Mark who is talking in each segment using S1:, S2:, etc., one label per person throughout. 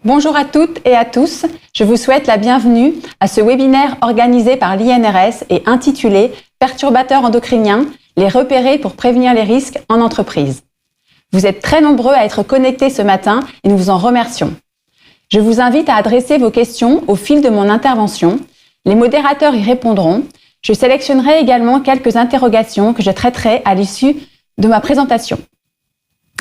S1: Bonjour à toutes et à tous, je vous souhaite la bienvenue à ce webinaire organisé par l'INRS et intitulé « Perturbateurs endocriniens, les repérer pour prévenir les risques en entreprise ». Vous êtes très nombreux à être connectés ce matin et nous vous en remercions. Je vous invite à adresser vos questions au fil de mon intervention. Les modérateurs y répondront. Je sélectionnerai également quelques interrogations que je traiterai à l'issue de ma présentation.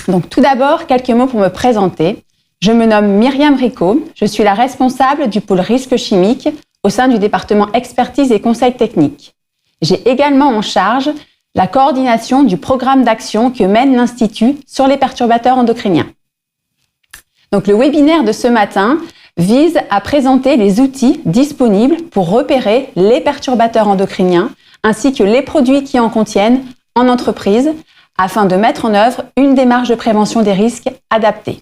S1: Donc tout d'abord, quelques mots pour me présenter. Je me nomme Myriam Rico, je suis la responsable du pôle risque chimique au sein du département expertise et conseil technique. J'ai également en charge la coordination du programme d'action que mène l'Institut sur les perturbateurs endocriniens. Donc, le webinaire de ce matin vise à présenter les outils disponibles pour repérer les perturbateurs endocriniens ainsi que les produits qui en contiennent en entreprise afin de mettre en œuvre une démarche de prévention des risques adaptée.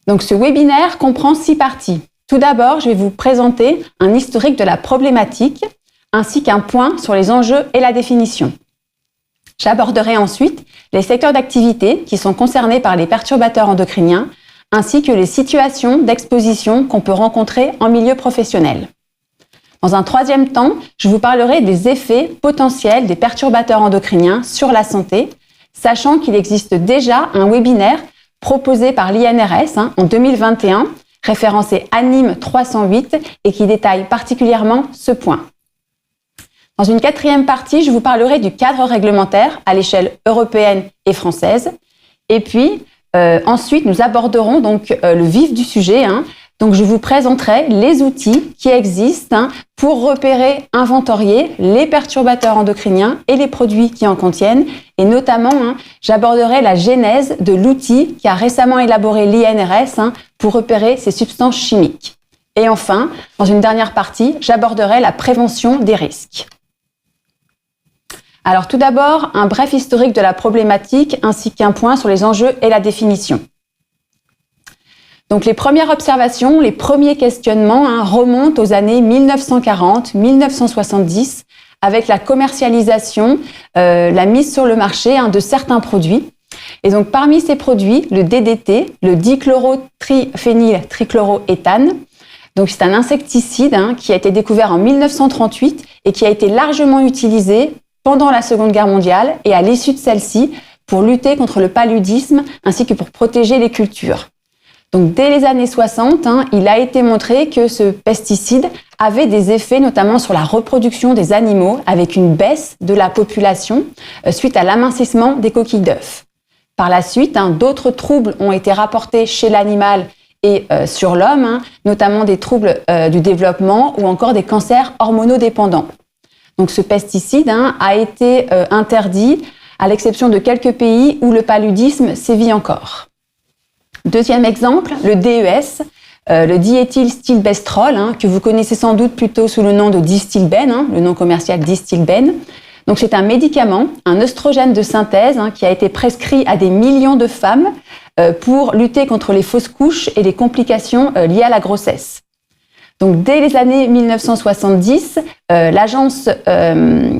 S1: Donc, ce webinaire comprend 6 parties. Tout d'abord, je vais vous présenter un historique de la problématique ainsi qu'un point sur les enjeux et la définition. J'aborderai ensuite les secteurs d'activité qui sont concernés par les perturbateurs endocriniens ainsi que les situations d'exposition qu'on peut rencontrer en milieu professionnel. Dans un troisième temps, je vous parlerai des effets potentiels des perturbateurs endocriniens sur la santé, sachant qu'il existe déjà un webinaire proposé par l'INRS en 2021, référencé ANIM 308 et qui détaille particulièrement ce point. Dans une quatrième partie, je vous parlerai du cadre réglementaire à l'échelle européenne et française. Et puis, ensuite, nous aborderons donc le vif du sujet. Donc, je vous présenterai les outils qui existent pour repérer, inventorier les perturbateurs endocriniens et les produits qui en contiennent. Et notamment, j'aborderai la genèse de l'outil qui a récemment élaboré l'INRS pour repérer ces substances chimiques. Et enfin, dans une dernière partie, j'aborderai la prévention des risques. Alors tout d'abord, un bref historique de la problématique ainsi qu'un point sur les enjeux et la définition. Donc les premières observations, les premiers questionnements remontent aux années 1940-1970 avec la commercialisation, la mise sur le marché de certains produits. Et donc parmi ces produits, le DDT, le dichlorotriphényltrichloroéthane, donc c'est un insecticide qui a été découvert en 1938 et qui a été largement utilisé pendant la Seconde Guerre mondiale et à l'issue de celle-ci pour lutter contre le paludisme ainsi que pour protéger les cultures. Donc dès les années 60, il a été montré que ce pesticide avait des effets notamment sur la reproduction des animaux avec une baisse de la population suite à l'amincissement des coquilles d'œufs. Par la suite, d'autres troubles ont été rapportés chez l'animal et sur l'homme, notamment des troubles du développement ou encore des cancers hormonodépendants. Donc ce pesticide a été interdit à l'exception de quelques pays où le paludisme sévit encore. Deuxième exemple, le DES, le diéthylstilbestrol, que vous connaissez sans doute plutôt sous le nom de Distilbène, le nom commercial Distilbène. Donc c'est un médicament, un œstrogène de synthèse qui a été prescrit à des millions de femmes pour lutter contre les fausses couches et les complications liées à la grossesse. Donc, dès les années 1970, l'Agence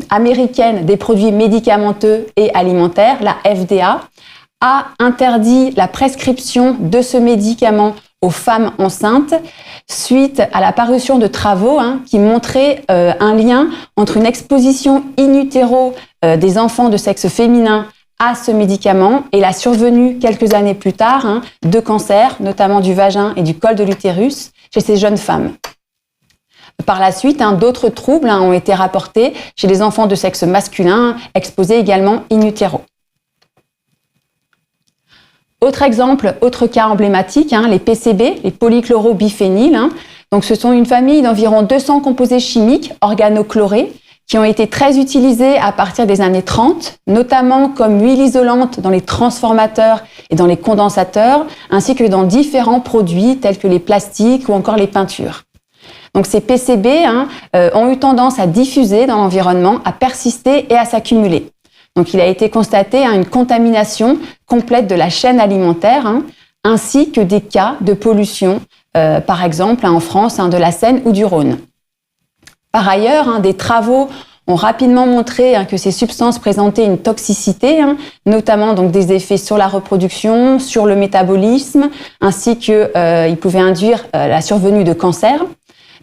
S1: américaine des produits médicamenteux et alimentaires, la FDA, a interdit la prescription de ce médicament aux femmes enceintes suite à la parution de travaux qui montraient un lien entre une exposition in utero des enfants de sexe féminin à ce médicament et la survenue quelques années plus tard de cancers, notamment du vagin et du col de l'utérus, chez ces jeunes femmes. Par la suite, d'autres troubles ont été rapportés chez les enfants de sexe masculin, exposés également in utero. Autre exemple, autre cas emblématique, les PCB, les polychlorobiphényles. Donc, ce sont une famille d'environ 200 composés chimiques organochlorés qui ont été très utilisés à partir des années 30, notamment comme huile isolante dans les transformateurs et dans les condensateurs, ainsi que dans différents produits tels que les plastiques ou encore les peintures. Donc ces PCB ont eu tendance à diffuser dans l'environnement, à persister et à s'accumuler. Donc il a été constaté une contamination complète de la chaîne alimentaire, ainsi que des cas de pollution, par exemple en France, de la Seine ou du Rhône. Par ailleurs, des travaux ont rapidement montré que ces substances présentaient une toxicité, notamment donc des effets sur la reproduction, sur le métabolisme, ainsi qu'ils pouvaient induire la survenue de cancers.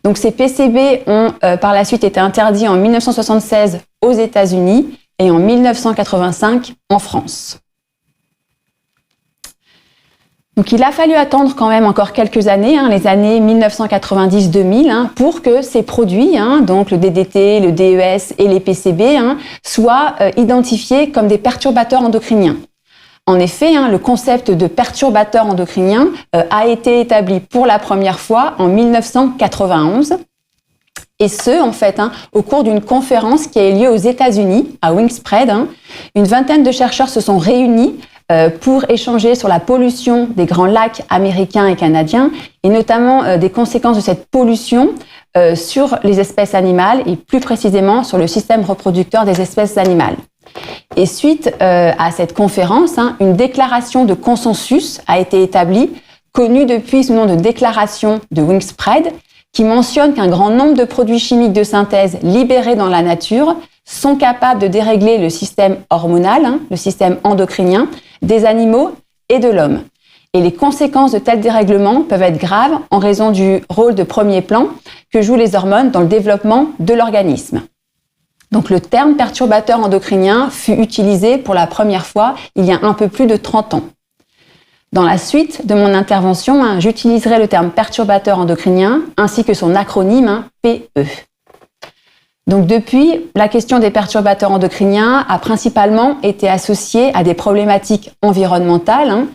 S1: Donc ces PCB ont par la suite été interdits en 1976 aux États-Unis et en 1985 en France. Donc il a fallu attendre quand même encore quelques années, les années 1990-2000, pour que ces produits, donc le DDT, le DES et les PCB, soient identifiés comme des perturbateurs endocriniens. En effet, le concept de perturbateur endocrinien a été établi pour la première fois en 1991. Et ce, en fait, au cours d'une conférence qui a eu lieu aux États-Unis, à Wingspread. Une vingtaine de chercheurs se sont réunis pour échanger sur la pollution des grands lacs américains et canadiens, et notamment des conséquences de cette pollution sur les espèces animales, et plus précisément sur le système reproducteur des espèces animales. Et suite à cette conférence, une déclaration de consensus a été établie, connue depuis sous le nom de déclaration de Wingspread, qui mentionne qu'un grand nombre de produits chimiques de synthèse libérés dans la nature sont capables de dérégler le système hormonal, le système endocrinien, des animaux et de l'homme. Et les conséquences de tels dérèglements peuvent être graves en raison du rôle de premier plan que jouent les hormones dans le développement de l'organisme. Donc le terme perturbateur endocrinien fut utilisé pour la première fois il y a un peu plus de 30 ans. Dans la suite de mon intervention, j'utiliserai le terme perturbateur endocrinien ainsi que son acronyme PE. Donc depuis, la question des perturbateurs endocriniens a principalement été associée à des problématiques environnementales,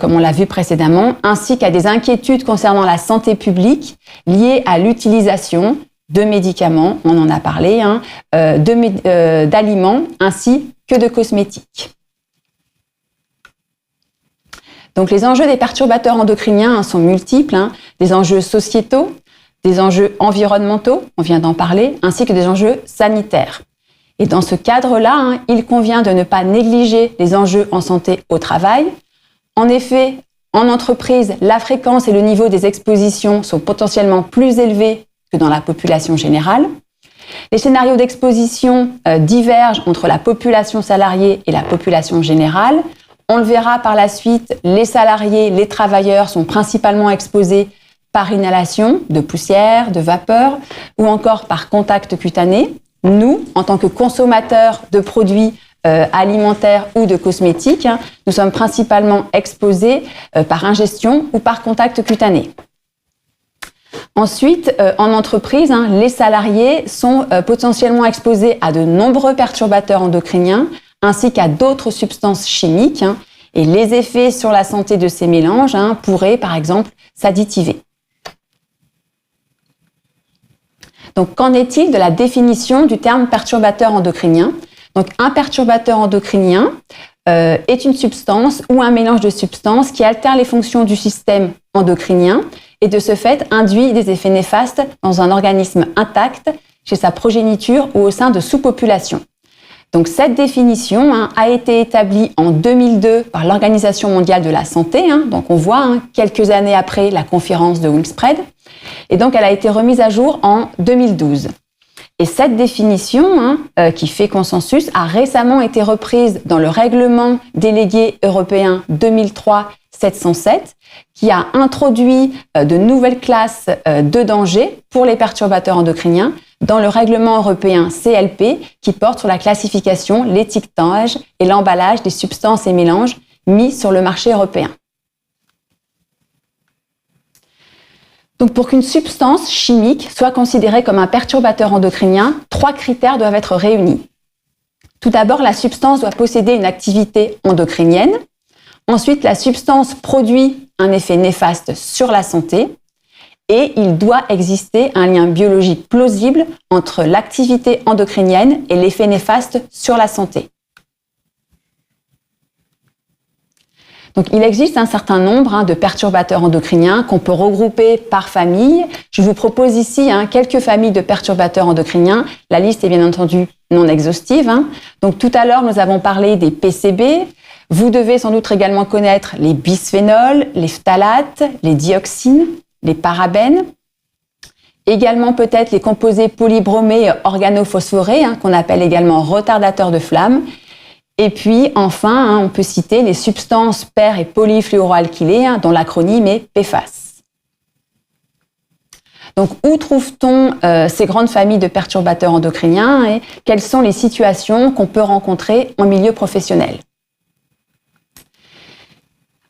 S1: comme on l'a vu précédemment, ainsi qu'à des inquiétudes concernant la santé publique liées à l'utilisation de médicaments, on en a parlé, d'aliments ainsi que de cosmétiques. Donc les enjeux des perturbateurs endocriniens sont multiples, des enjeux sociétaux, des enjeux environnementaux, on vient d'en parler, ainsi que des enjeux sanitaires. Et dans ce cadre-là, il convient de ne pas négliger les enjeux en santé au travail. En effet, en entreprise, la fréquence et le niveau des expositions sont potentiellement plus élevés que dans la population générale. Les scénarios d'exposition divergent entre la population salariée et la population générale. On le verra par la suite, les salariés, les travailleurs sont principalement exposés par inhalation de poussière, de vapeur ou encore par contact cutané. Nous, en tant que consommateurs de produits alimentaires ou de cosmétiques, nous sommes principalement exposés par ingestion ou par contact cutané. Ensuite, en entreprise, les salariés sont potentiellement exposés à de nombreux perturbateurs endocriniens ainsi qu'à d'autres substances chimiques, et les effets sur la santé de ces mélanges pourraient, par exemple, s'additiver. Donc, qu'en est-il de la définition du terme perturbateur endocrinien ? Donc, un perturbateur endocrinien est une substance ou un mélange de substances qui altère les fonctions du système endocrinien et de ce fait induit des effets néfastes dans un organisme intact, chez sa progéniture ou au sein de sous-populations. Donc cette définition a été établie en 2002 par l'Organisation mondiale de la santé, donc on voit quelques années après la conférence de Wingspread, et donc elle a été remise à jour en 2012. Et cette définition, qui fait consensus, a récemment été reprise dans le règlement délégué européen 2003-707, qui a introduit de nouvelles classes de danger pour les perturbateurs endocriniens dans le règlement européen CLP, qui porte sur la classification, l'étiquetage et l'emballage des substances et mélanges mis sur le marché européen. Donc, pour qu'une substance chimique soit considérée comme un perturbateur endocrinien, 3 critères doivent être réunis. Tout d'abord, la substance doit posséder une activité endocrinienne. Ensuite, la substance produit un effet néfaste sur la santé. Et il doit exister un lien biologique plausible entre l'activité endocrinienne et l'effet néfaste sur la santé. Donc, il existe un certain nombre de perturbateurs endocriniens qu'on peut regrouper par famille. Je vous propose ici quelques familles de perturbateurs endocriniens. La liste est bien entendu non exhaustive. Donc, tout à l'heure, nous avons parlé des PCB. Vous devez sans doute également connaître les bisphénols, les phtalates, les dioxines, les parabènes. Également peut-être les composés polybromés organophosphorés, qu'on appelle également retardateurs de flamme. Et puis enfin, on peut citer les substances per- et polyfluoroalkylées, dont l'acronyme est PFAS. Donc où trouve-t-on ces grandes familles de perturbateurs endocriniens et quelles sont les situations qu'on peut rencontrer en milieu professionnel?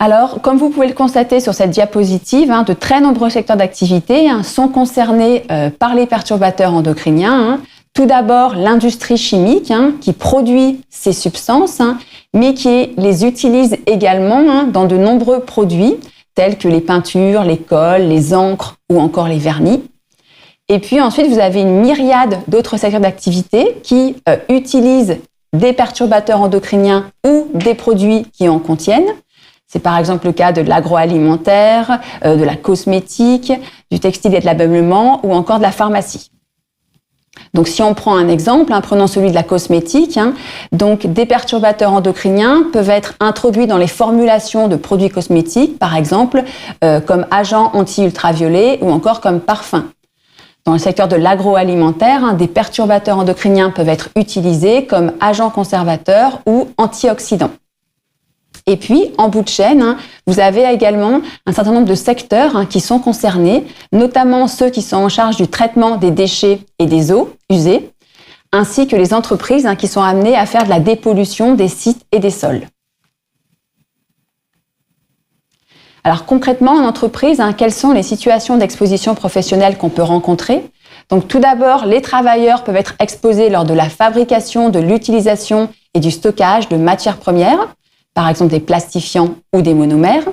S1: Alors, comme vous pouvez le constater sur cette diapositive, de très nombreux secteurs d'activité sont concernés par les perturbateurs endocriniens. Tout d'abord, l'industrie chimique qui produit ces substances, mais qui les utilise également dans de nombreux produits, tels que les peintures, les colles, les encres ou encore les vernis. Et puis ensuite, vous avez une myriade d'autres secteurs d'activité qui utilisent des perturbateurs endocriniens ou des produits qui en contiennent. C'est par exemple le cas de l'agroalimentaire, de la cosmétique, du textile et de l'ameublement ou encore de la pharmacie. Donc si on prend un exemple, prenons celui de la cosmétique, donc des perturbateurs endocriniens peuvent être introduits dans les formulations de produits cosmétiques, par exemple comme agents anti-ultraviolets ou encore comme parfums. Dans le secteur de l'agroalimentaire, des perturbateurs endocriniens peuvent être utilisés comme agents conservateurs ou antioxydants. Et puis, en bout de chaîne, vous avez également un certain nombre de secteurs qui sont concernés, notamment ceux qui sont en charge du traitement des déchets et des eaux usées, ainsi que les entreprises qui sont amenées à faire de la dépollution des sites et des sols. Alors concrètement, en entreprise, quelles sont les situations d'exposition professionnelle qu'on peut rencontrer? Donc tout d'abord, les travailleurs peuvent être exposés lors de la fabrication, de l'utilisation et du stockage de matières premières, par exemple des plastifiants ou des monomères.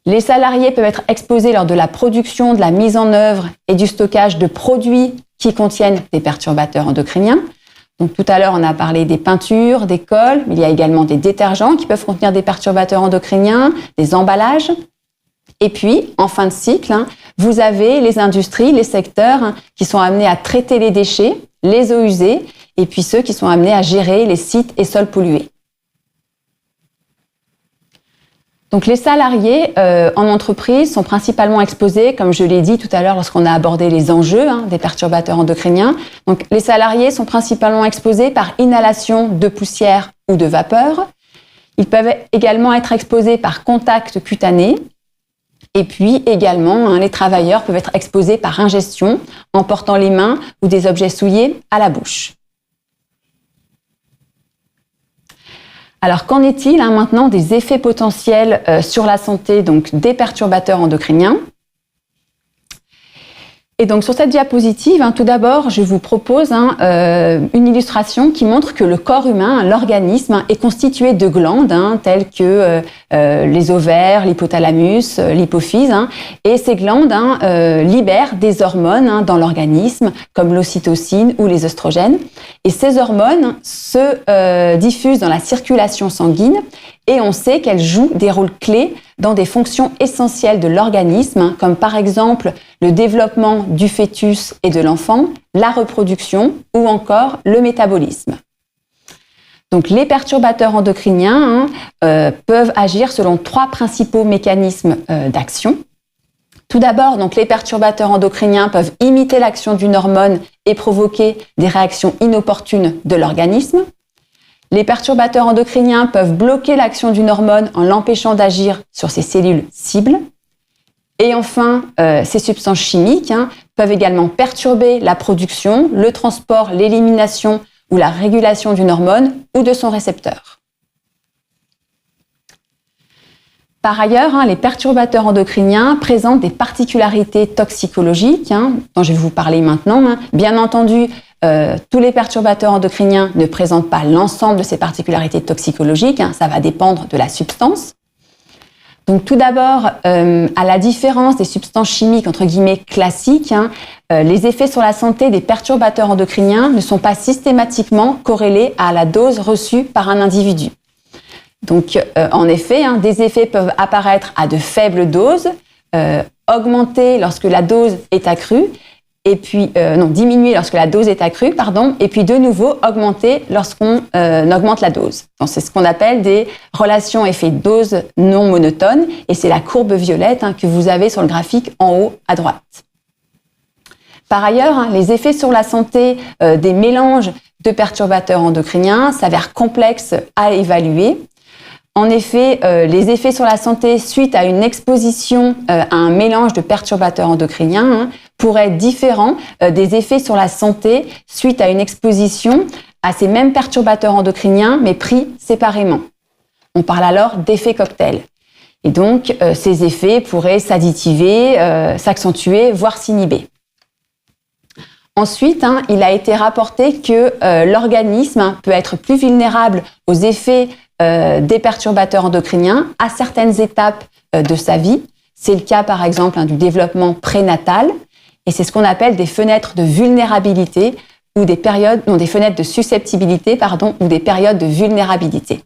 S1: Les salariés peuvent être exposés lors de la production, de la mise en œuvre et du stockage de produits qui contiennent des perturbateurs endocriniens. Donc tout à l'heure, on a parlé des peintures, des colles, mais il y a également des détergents qui peuvent contenir des perturbateurs endocriniens, des emballages. Et puis, en fin de cycle, vous avez les industries, les secteurs qui sont amenés à traiter les déchets, les eaux usées, et puis ceux qui sont amenés à gérer les sites et sols pollués. Donc les salariés en entreprise sont principalement exposés, comme je l'ai dit tout à l'heure lorsqu'on a abordé les enjeux des perturbateurs endocriniens. Donc les salariés sont principalement exposés par inhalation de poussière ou de vapeur. Ils peuvent également être exposés par contact cutané. Et puis également, les travailleurs peuvent être exposés par ingestion en portant les mains ou des objets souillés à la bouche. Alors, qu'en est-il maintenant des effets potentiels sur la santé donc, des perturbateurs endocriniens? Et donc, sur cette diapositive, tout d'abord, je vous propose une illustration qui montre que le corps humain, l'organisme, est constitué de glandes telles que les ovaires, l'hypothalamus, l'hypophyse. Et ces glandes libèrent des hormones dans l'organisme, comme l'ocytocine ou les œstrogènes. Et ces hormones se diffusent dans la circulation sanguine et on sait qu'elles jouent des rôles clés dans des fonctions essentielles de l'organisme, comme par exemple le développement du fœtus et de l'enfant, la reproduction ou encore le métabolisme. Donc, les perturbateurs endocriniens peuvent agir selon 3 principaux mécanismes d'action. Tout d'abord, donc, les perturbateurs endocriniens peuvent imiter l'action d'une hormone et provoquer des réactions inopportunes de l'organisme. Les perturbateurs endocriniens peuvent bloquer l'action d'une hormone en l'empêchant d'agir sur ces cellules cibles. Et enfin, ces substances chimiques peuvent également perturber la production, le transport, l'élimination ou la régulation d'une hormone ou de son récepteur. Par ailleurs, les perturbateurs endocriniens présentent des particularités toxicologiques, dont je vais vous parler maintenant. Bien entendu, tous les perturbateurs endocriniens ne présentent pas l'ensemble de ces particularités toxicologiques, ça va dépendre de la substance. Donc tout d'abord, à la différence des substances chimiques entre guillemets classiques, les effets sur la santé des perturbateurs endocriniens ne sont pas systématiquement corrélés à la dose reçue par un individu. Donc en effet, des effets peuvent apparaître à de faibles doses, augmenter lorsque la dose est accrue, et puis diminuer lorsque la dose est accrue, et puis de nouveau augmenter lorsqu'on augmente la dose. Donc, c'est ce qu'on appelle des relations effet dose non monotones, et c'est la courbe violette que vous avez sur le graphique en haut à droite. Par ailleurs, les effets sur la santé des mélanges de perturbateurs endocriniens s'avèrent complexes à évaluer. En effet, les effets sur la santé suite à une exposition à un mélange de perturbateurs endocriniens pourraient être différents des effets sur la santé suite à une exposition à ces mêmes perturbateurs endocriniens, mais pris séparément. On parle alors d'effet cocktail. Et donc, ces effets pourraient s'additiver, s'accentuer, voire s'inhiber. Ensuite, il a été rapporté que l'organisme peut être plus vulnérable aux effets des perturbateurs endocriniens à certaines étapes de sa vie. C'est le cas, par exemple, du développement prénatal. Et c'est ce qu'on appelle des fenêtres de vulnérabilité ou des fenêtres de susceptibilité, ou des périodes de vulnérabilité.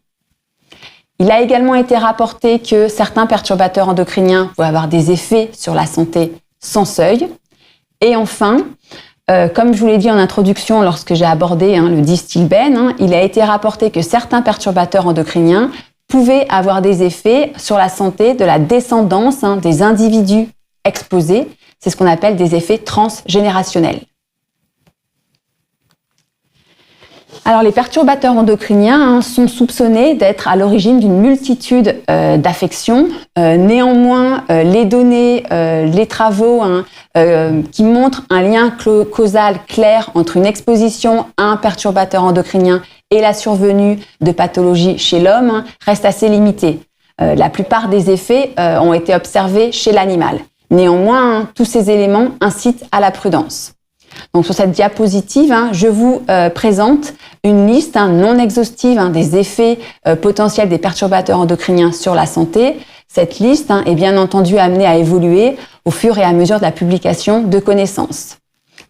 S1: Il a également été rapporté que certains perturbateurs endocriniens pouvaient avoir des effets sur la santé sans seuil. Et enfin, comme je vous l'ai dit en introduction lorsque j'ai abordé le distilbène, il a été rapporté que certains perturbateurs endocriniens pouvaient avoir des effets sur la santé de la descendance des individus exposés. C'est ce qu'on appelle des effets transgénérationnels. Alors, les perturbateurs endocriniens sont soupçonnés d'être à l'origine d'une multitude d'affections. Néanmoins, les données, les travaux qui montrent un lien causal clair entre une exposition à un perturbateur endocrinien et la survenue de pathologies chez l'homme restent assez limités. La plupart des effets ont été observés chez l'animal. Néanmoins, tous ces éléments incitent à la prudence. Donc, sur cette diapositive, je vous présente une liste non exhaustive des effets potentiels des perturbateurs endocriniens sur la santé. Cette liste est bien entendu amenée à évoluer au fur et à mesure de la publication de connaissances.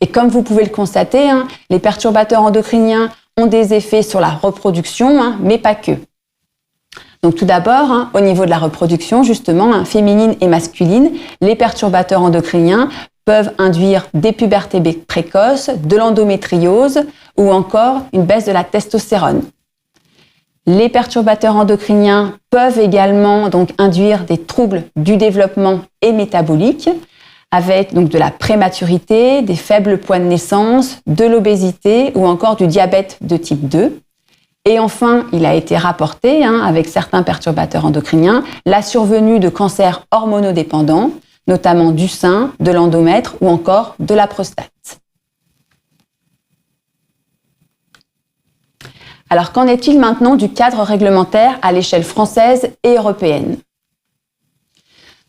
S1: Et comme vous pouvez le constater, les perturbateurs endocriniens ont des effets sur la reproduction, mais pas que. Donc tout d'abord, au niveau de la reproduction, justement, féminine et masculine, les perturbateurs endocriniens peuvent induire des pubertés précoces, de l'endométriose ou encore une baisse de la testostérone. Les perturbateurs endocriniens peuvent également donc induire des troubles du développement et métabolique, avec donc de la prématurité, des faibles poids de naissance, de l'obésité ou encore du diabète de type 2. Et enfin, il a été rapporté, avec certains perturbateurs endocriniens, la survenue de cancers hormonodépendants, notamment du sein, de l'endomètre ou encore de la prostate. Alors, qu'en est-il maintenant du cadre réglementaire à l'échelle française et européenne ?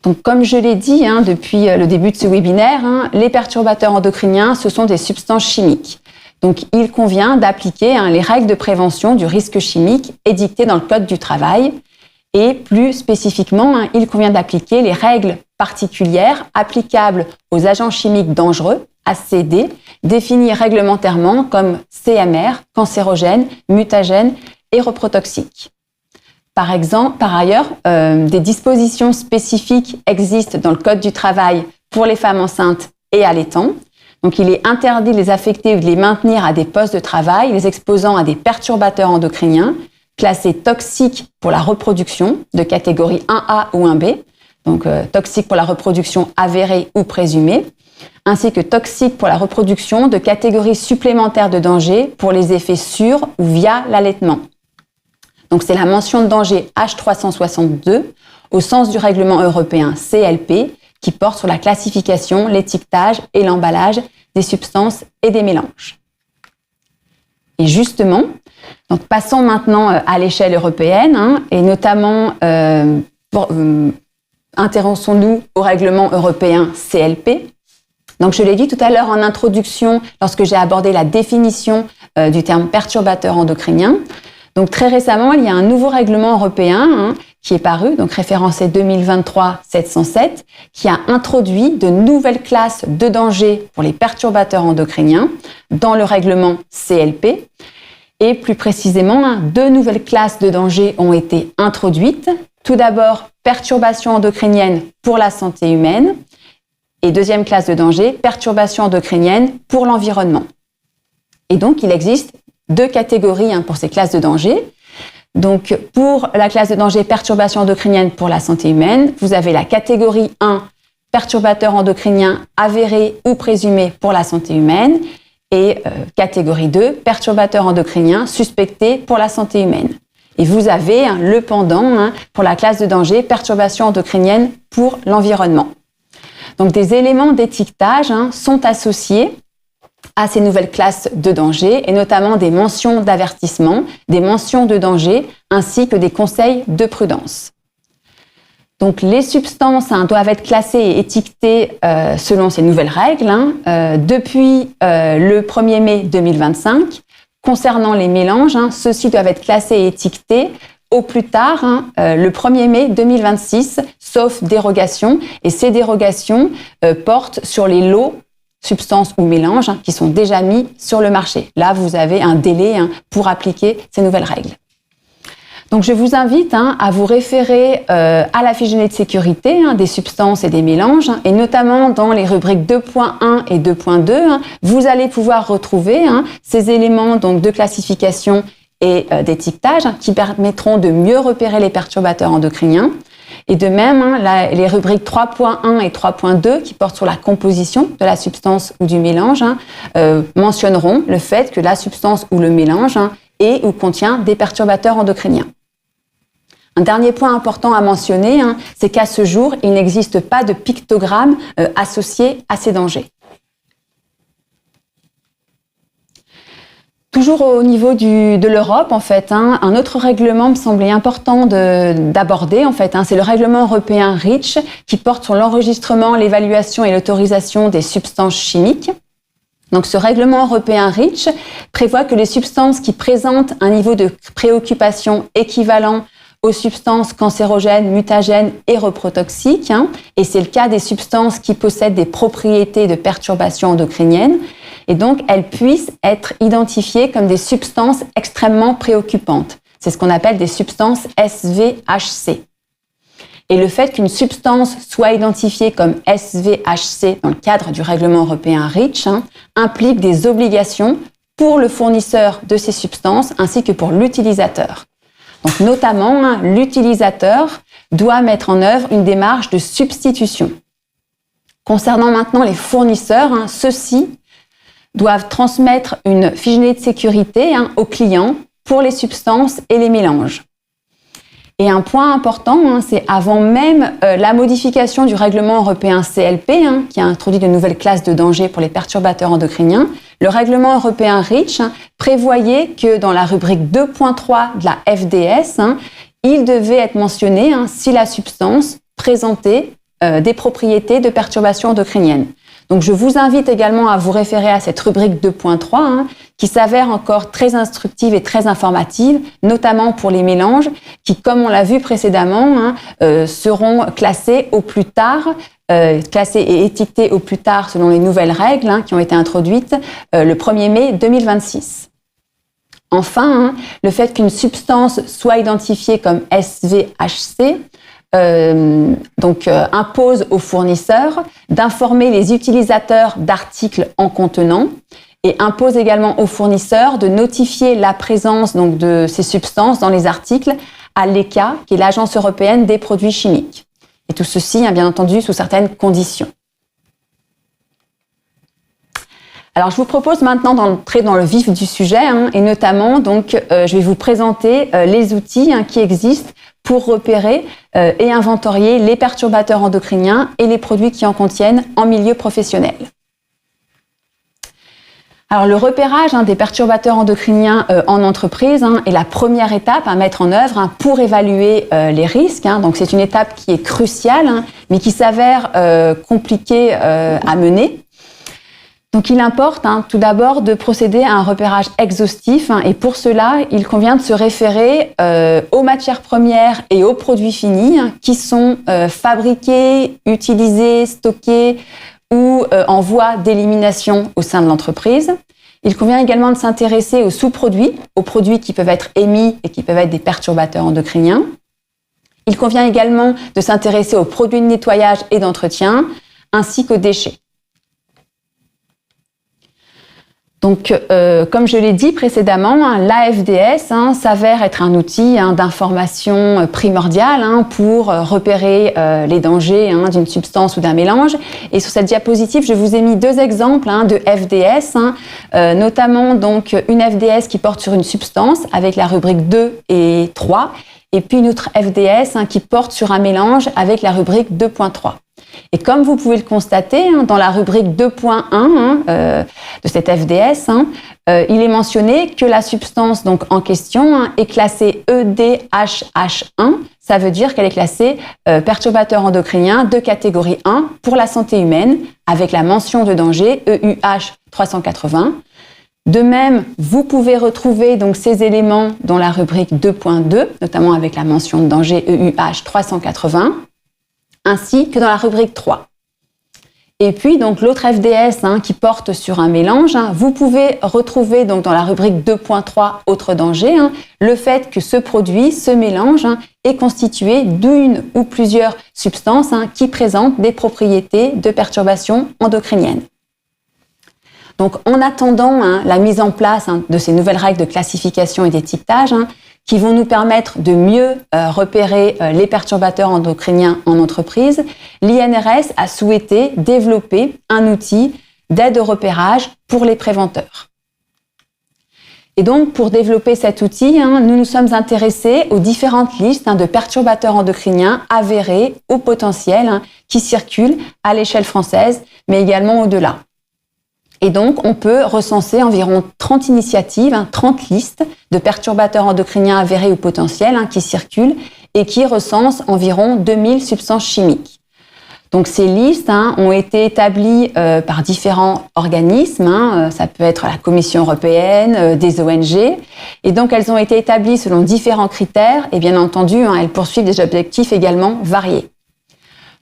S1: Donc, comme je l'ai dit depuis le début de ce webinaire, les perturbateurs endocriniens, ce sont des substances chimiques. Donc, il convient d'appliquer les règles de prévention du risque chimique édictées dans le Code du travail. Et plus spécifiquement, il convient d'appliquer les règles particulières applicables aux agents chimiques dangereux, ACD, définis réglementairement comme CMR, cancérogènes, mutagènes et reprotoxiques. Par ailleurs, des dispositions spécifiques existent dans le Code du travail pour les femmes enceintes et allaitants. Donc, il est interdit de les affecter ou de les maintenir à des postes de travail, les exposant à des perturbateurs endocriniens classés toxiques pour la reproduction de catégorie 1A ou 1B, donc toxiques pour la reproduction avérée ou présumée, ainsi que toxiques pour la reproduction de catégories supplémentaires de danger pour les effets sur ou via l'allaitement. Donc, c'est la mention de danger H362 au sens du règlement européen CLP qui porte sur la classification, l'étiquetage et l'emballage des substances et des mélanges. Et justement, donc passons maintenant à l'échelle européenne et notamment intéressons-nous au règlement européen CLP. Donc, je l'ai dit tout à l'heure en introduction lorsque j'ai abordé la définition du terme perturbateur endocrinien. Donc, très récemment, il y a un nouveau règlement européen qui est paru, donc référencé 2023-707, qui a introduit de nouvelles classes de danger pour les perturbateurs endocriniens dans le règlement CLP. Et plus précisément, deux nouvelles classes de danger ont été introduites. Tout d'abord, perturbations endocriniennes pour la santé humaine. Et deuxième classe de danger, perturbations endocriniennes pour l'environnement. Et donc, il existe deux catégories pour ces classes de danger. Donc, pour la classe de danger perturbation endocrinienne pour la santé humaine, vous avez la catégorie 1, perturbateurs endocriniens avérés ou présumés pour la santé humaine. Et catégorie 2, perturbateurs endocriniens suspectés pour la santé humaine. Et vous avez le pendant pour la classe de danger, perturbations endocriniennes pour l'environnement. Donc des éléments d'étiquetage sont associés à ces nouvelles classes de danger, et notamment des mentions d'avertissement, des mentions de danger, ainsi que des conseils de prudence. Donc les substances doivent être classées et étiquetées selon ces nouvelles règles depuis le 1er mai 2025. Concernant les mélanges, ceux-ci doivent être classés et étiquetés au plus tard le 1er mai 2026, sauf dérogation. Et ces dérogations portent sur les lots, substances ou mélanges qui sont déjà mis sur le marché. Là, vous avez un délai pour appliquer ces nouvelles règles. Donc, je vous invite à vous référer à la fiche de données de sécurité des substances et des mélanges, et notamment dans les rubriques 2.1 et 2.2, vous allez pouvoir retrouver ces éléments donc, de classification et d'étiquetage qui permettront de mieux repérer les perturbateurs endocriniens. Et de même, les rubriques 3.1 et 3.2 qui portent sur la composition de la substance ou du mélange mentionneront le fait que la substance ou le mélange est ou contient des perturbateurs endocriniens. Un dernier point important à mentionner, c'est qu'à ce jour, il n'existe pas de pictogramme associé à ces dangers. Toujours au niveau de l'Europe, en fait, un autre règlement me semblait important d'aborder, en fait, c'est le règlement européen REACH qui porte sur l'enregistrement, l'évaluation et l'autorisation des substances chimiques. Donc, ce règlement européen REACH prévoit que les substances qui présentent un niveau de préoccupation équivalent aux substances cancérogènes, mutagènes et reprotoxiques, et c'est le cas des substances qui possèdent des propriétés de perturbation endocrinienne, et donc elles puissent être identifiées comme des substances extrêmement préoccupantes. C'est ce qu'on appelle des substances SVHC. Et le fait qu'une substance soit identifiée comme SVHC dans le cadre du règlement européen REACH implique des obligations pour le fournisseur de ces substances ainsi que pour l'utilisateur. Donc notamment, l'utilisateur doit mettre en œuvre une démarche de substitution. Concernant maintenant les fournisseurs, ceux-ci doivent transmettre une fiche de données de sécurité aux clients pour les substances et les mélanges. Et un point important, c'est avant même la modification du règlement européen CLP, qui a introduit de nouvelles classes de danger pour les perturbateurs endocriniens, le règlement européen REACH prévoyait que dans la rubrique 2.3 de la FDS, il devait être mentionné si la substance présentait des propriétés de perturbation endocrinienne. Donc, je vous invite également à vous référer à cette rubrique 2.3 qui s'avère encore très instructive et très informative, notamment pour les mélanges qui, comme on l'a vu précédemment, seront classés au plus tard, classés et étiquetés au plus tard selon les nouvelles règles qui ont été introduites le 1er mai 2026. Enfin, le fait qu'une substance soit identifiée comme SVHC impose aux fournisseurs d'informer les utilisateurs d'articles en contenant et impose également aux fournisseurs de notifier la présence de ces substances dans les articles à l'ECHA, qui est l'Agence européenne des produits chimiques. Et tout ceci, bien entendu, sous certaines conditions. Alors, je vous propose maintenant d'entrer dans le vif du sujet et notamment, je vais vous présenter les outils qui existent pour repérer et inventorier les perturbateurs endocriniens et les produits qui en contiennent en milieu professionnel. Alors, le repérage des perturbateurs endocriniens en entreprise est la première étape à mettre en œuvre pour évaluer les risques. Donc, c'est une étape qui est cruciale, mais qui s'avère compliquée à mener. Donc, il importe tout d'abord de procéder à un repérage exhaustif et pour cela, il convient de se référer aux matières premières et aux produits finis qui sont fabriqués, utilisés, stockés ou en voie d'élimination au sein de l'entreprise. Il convient également de s'intéresser aux sous-produits, aux produits qui peuvent être émis et qui peuvent être des perturbateurs endocriniens. Il convient également de s'intéresser aux produits de nettoyage et d'entretien ainsi qu'aux déchets. Donc, comme je l'ai dit précédemment, l'AFDS s'avère être un outil d'information primordial pour repérer les dangers d'une substance ou d'un mélange. Et sur cette diapositive, je vous ai mis deux exemples de FDS, notamment donc une FDS qui porte sur une substance avec la rubrique 2 et 3, et puis une autre FDS qui porte sur un mélange avec la rubrique 2.3. Et comme vous pouvez le constater, dans la rubrique 2.1 de cette FDS, il est mentionné que la substance donc, en question est classée EDHH1. Ça veut dire qu'elle est classée perturbateur endocrinien de catégorie 1 pour la santé humaine, avec la mention de danger EUH 380. De même, vous pouvez retrouver donc, ces éléments dans la rubrique 2.2, notamment avec la mention de danger EUH 380. Ainsi que dans la rubrique 3. Et puis, donc, l'autre FDS qui porte sur un mélange, vous pouvez retrouver donc, dans la rubrique 2.3, autre danger, le fait que ce produit, ce mélange, est constitué d'une ou plusieurs substances qui présentent des propriétés de perturbation endocrinienne. Donc, en attendant la mise en place de ces nouvelles règles de classification et d'étiquetage, qui vont nous permettre de mieux repérer les perturbateurs endocriniens en entreprise, l'INRS a souhaité développer un outil d'aide au repérage pour les préventeurs. Et donc, pour développer cet outil, nous nous sommes intéressés aux différentes listes de perturbateurs endocriniens avérés ou potentiels qui circulent à l'échelle française, mais également au-delà. Et donc, on peut recenser environ 30 initiatives, 30 listes de perturbateurs endocriniens avérés ou potentiels qui circulent et qui recensent environ 2000 substances chimiques. Donc, ces listes ont été établies par différents organismes. Ça peut être la Commission européenne, des ONG. Et donc, elles ont été établies selon différents critères et bien entendu, elles poursuivent des objectifs également variés.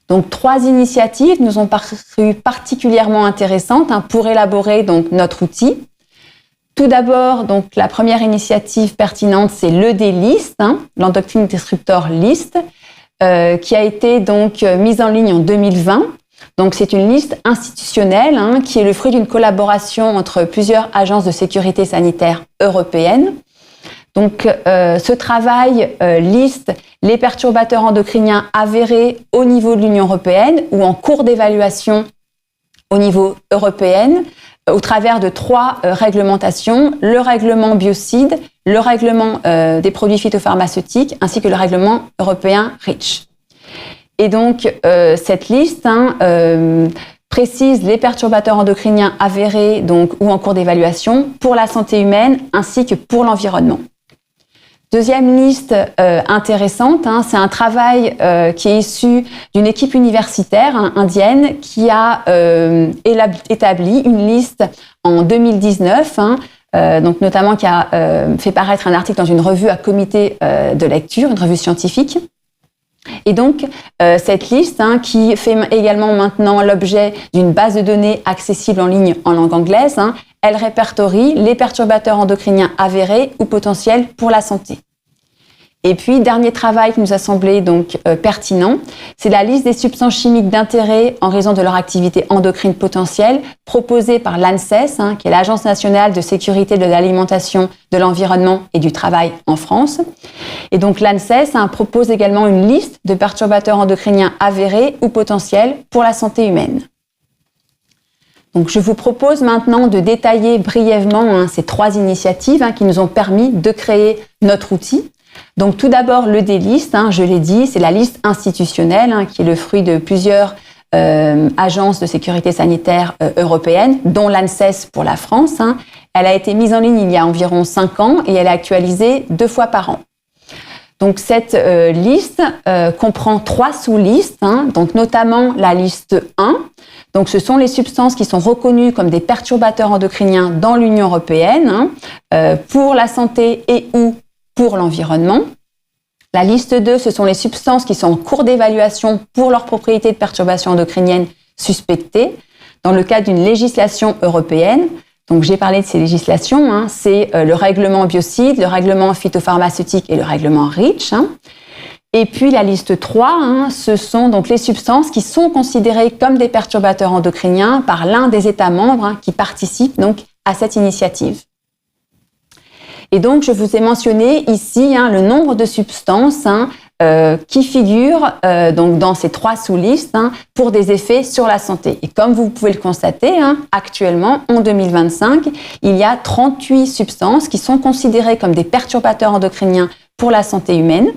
S1: Donc, 3 initiatives nous ont paru particulièrement intéressantes pour élaborer donc, notre outil. Tout d'abord, donc, la première initiative pertinente, c'est l'ED-List, l'Endocrine Disruptor List, qui a été donc mise en ligne en 2020. Donc, c'est une liste institutionnelle qui est le fruit d'une collaboration entre plusieurs agences de sécurité sanitaire européennes. Donc, ce travail liste les perturbateurs endocriniens avérés au niveau de l'Union européenne ou en cours d'évaluation au niveau européen au travers de 3 réglementations, le règlement biocide, le règlement des produits phytopharmaceutiques ainsi que le règlement européen REACH. Et donc, cette liste précise les perturbateurs endocriniens avérés donc, ou en cours d'évaluation pour la santé humaine ainsi que pour l'environnement. Deuxième liste intéressante, c'est un travail qui est issu d'une équipe universitaire indienne qui a établi une liste en 2019, donc notamment qui a fait paraître un article dans une revue à comité de lecture, une revue scientifique. Et donc, cette liste, qui fait également maintenant l'objet d'une base de données accessible en ligne en langue anglaise, elle répertorie les perturbateurs endocriniens avérés ou potentiels pour la santé. Et puis, dernier travail qui nous a semblé donc pertinent, c'est la liste des substances chimiques d'intérêt en raison de leur activité endocrine potentielle proposée par l'ANSES, qui est l'Agence nationale de sécurité de l'alimentation, de l'environnement et du travail en France. Et donc, l'ANSES propose également une liste de perturbateurs endocriniens avérés ou potentiels pour la santé humaine. Donc, je vous propose maintenant de détailler brièvement ces 3 initiatives qui nous ont permis de créer notre outil. Donc, tout d'abord, l'ED-List, je l'ai dit, c'est la liste institutionnelle qui est le fruit de plusieurs agences de sécurité sanitaire européennes, dont l'ANSES pour la France. Elle a été mise en ligne il y a environ 5 ans et elle est actualisée 2 fois par an. Donc, cette liste comprend 3 sous-listes, donc notamment la liste 1. Donc, ce sont les substances qui sont reconnues comme des perturbateurs endocriniens dans l'Union européenne pour la santé et ou pour l'environnement. La liste 2, ce sont les substances qui sont en cours d'évaluation pour leurs propriétés de perturbation endocrinienne suspectées dans le cadre d'une législation européenne. Donc, j'ai parlé de ces législations, c'est le règlement biocide, le règlement phytopharmaceutique et le règlement REACH. Et puis, la liste 3, ce sont donc les substances qui sont considérées comme des perturbateurs endocriniens par l'un des États membres qui participent donc à cette initiative. Et donc, je vous ai mentionné ici le nombre de substances qui figurent donc dans ces 3 sous-listes pour des effets sur la santé. Et comme vous pouvez le constater, actuellement, en 2025, il y a 38 substances qui sont considérées comme des perturbateurs endocriniens pour la santé humaine.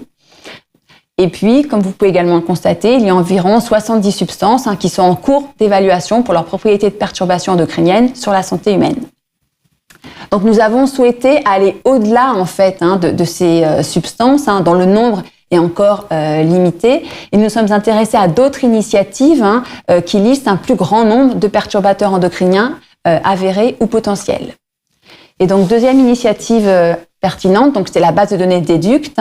S1: Et puis, comme vous pouvez également le constater, il y a environ 70 substances qui sont en cours d'évaluation pour leurs propriétés de perturbation endocrinienne sur la santé humaine. Donc, nous avons souhaité aller au-delà en fait de ces substances dont le nombre est encore limité. Et nous sommes intéressés à d'autres initiatives qui listent un plus grand nombre de perturbateurs endocriniens avérés ou potentiels. Et donc, deuxième initiative pertinente, donc c'est la base de données DEDUCT,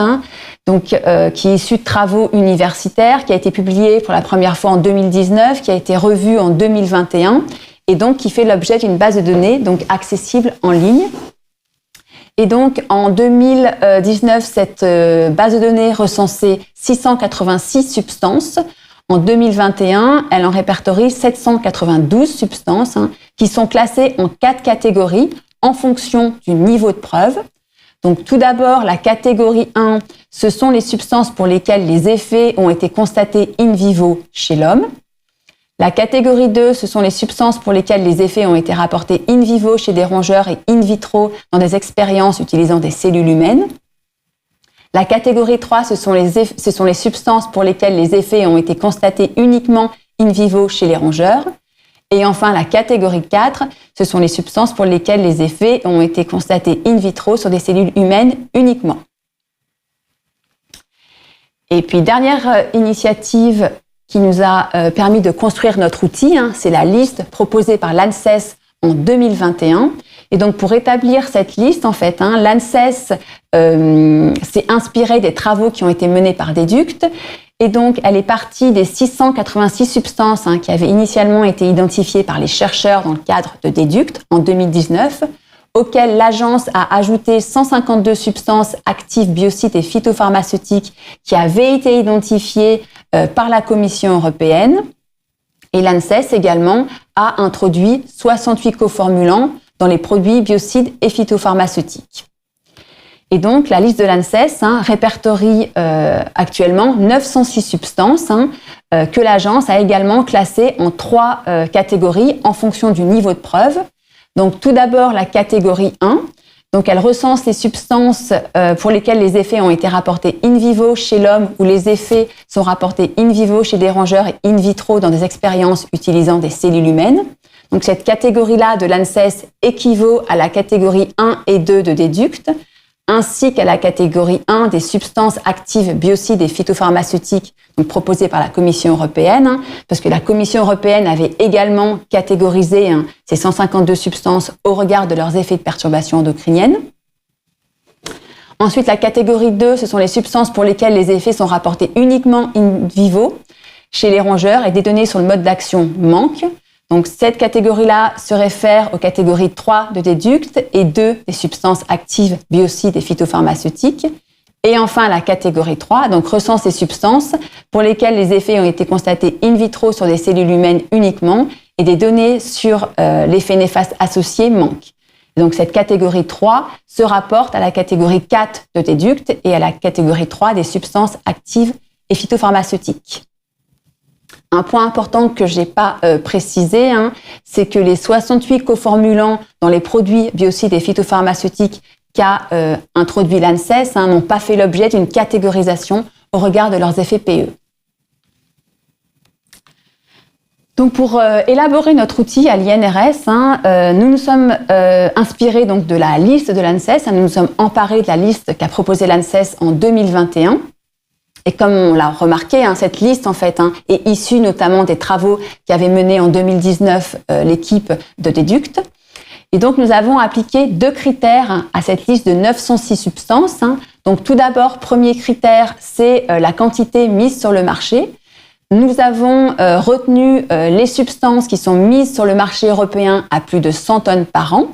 S1: qui est issue de travaux universitaires, qui a été publiée pour la première fois en 2019, qui a été revue en 2021, et donc qui fait l'objet d'une base de données donc accessible en ligne. Et donc, en 2019, cette base de données recensait 686 substances. En 2021, elle en répertorie 792 substances qui sont classées en 4 catégories en fonction du niveau de preuve. Donc, tout d'abord, la catégorie 1, ce sont les substances pour lesquelles les effets ont été constatés in vivo chez l'homme. La catégorie 2, ce sont les substances pour lesquelles les effets ont été rapportés in vivo chez des rongeurs et in vitro dans des expériences utilisant des cellules humaines. La catégorie 3, ce sont les substances pour lesquelles les effets ont été constatés uniquement in vivo chez les rongeurs. Et enfin, la catégorie 4, ce sont les substances pour lesquelles les effets ont été constatés in vitro sur des cellules humaines uniquement. Et puis, dernière initiative qui nous a permis de construire notre outil, c'est la liste proposée par l'ANSES en 2021. Et donc, pour établir cette liste, en fait, l'ANSES s'est inspiré des travaux qui ont été menés par DEDUCT. Et donc, elle est partie des 686 substances qui avaient initialement été identifiées par les chercheurs dans le cadre de DEDUCT en 2019, auxquelles l'agence a ajouté 152 substances actives biocides et phytopharmaceutiques qui avaient été identifiées par la Commission européenne. Et l'ANSES également a introduit 68 coformulants dans les produits biocides et phytopharmaceutiques. Et donc, la liste de l'ANSES répertorie actuellement 906 substances que l'agence a également classées en 3 catégories en fonction du niveau de preuve. Donc, tout d'abord, la catégorie 1. Donc, elle recense les substances pour lesquelles les effets ont été rapportés in vivo chez l'homme ou les effets sont rapportés in vivo chez des rongeurs et in vitro dans des expériences utilisant des cellules humaines. Donc, cette catégorie-là de l'ANSES équivaut à la catégorie 1 et 2 de DEDUCT, ainsi qu'à la catégorie 1 des substances actives biocides et phytopharmaceutiques donc proposées par la Commission européenne, parce que la Commission européenne avait également catégorisé ces 152 substances au regard de leurs effets de perturbation endocrinienne. Ensuite, la catégorie 2, ce sont les substances pour lesquelles les effets sont rapportés uniquement in vivo chez les rongeurs et des données sur le mode d'action manquent. Donc, cette catégorie-là se réfère aux catégories 3 de DEDUCT et 2 des substances actives biocides et phytopharmaceutiques. Et enfin, la catégorie 3, donc recense les substances pour lesquelles les effets ont été constatés in vitro sur des cellules humaines uniquement et des données sur l'effet néfaste associé manquent. Et donc, cette catégorie 3 se rapporte à la catégorie 4 de DEDUCT et à la catégorie 3 des substances actives et phytopharmaceutiques. Un point important que je n'ai pas précisé, c'est que les 68 coformulants dans les produits biocides et phytopharmaceutiques qu'a introduit l'ANSES n'ont pas fait l'objet d'une catégorisation au regard de leurs effets PE. Donc, pour élaborer notre outil à l'INRS, nous nous sommes inspirés donc de la liste de l'ANSES. Nous nous sommes emparés de la liste qu'a proposée l'ANSES en 2021. Et comme on l'a remarqué, cette liste en fait est issue notamment des travaux qu'avait menés en 2019 l'équipe de DEDUCT. Et donc nous avons appliqué 2 critères à cette liste de 906 substances. Donc tout d'abord, premier critère, c'est la quantité mise sur le marché. Nous avons retenu les substances qui sont mises sur le marché européen à plus de 100 tonnes par an,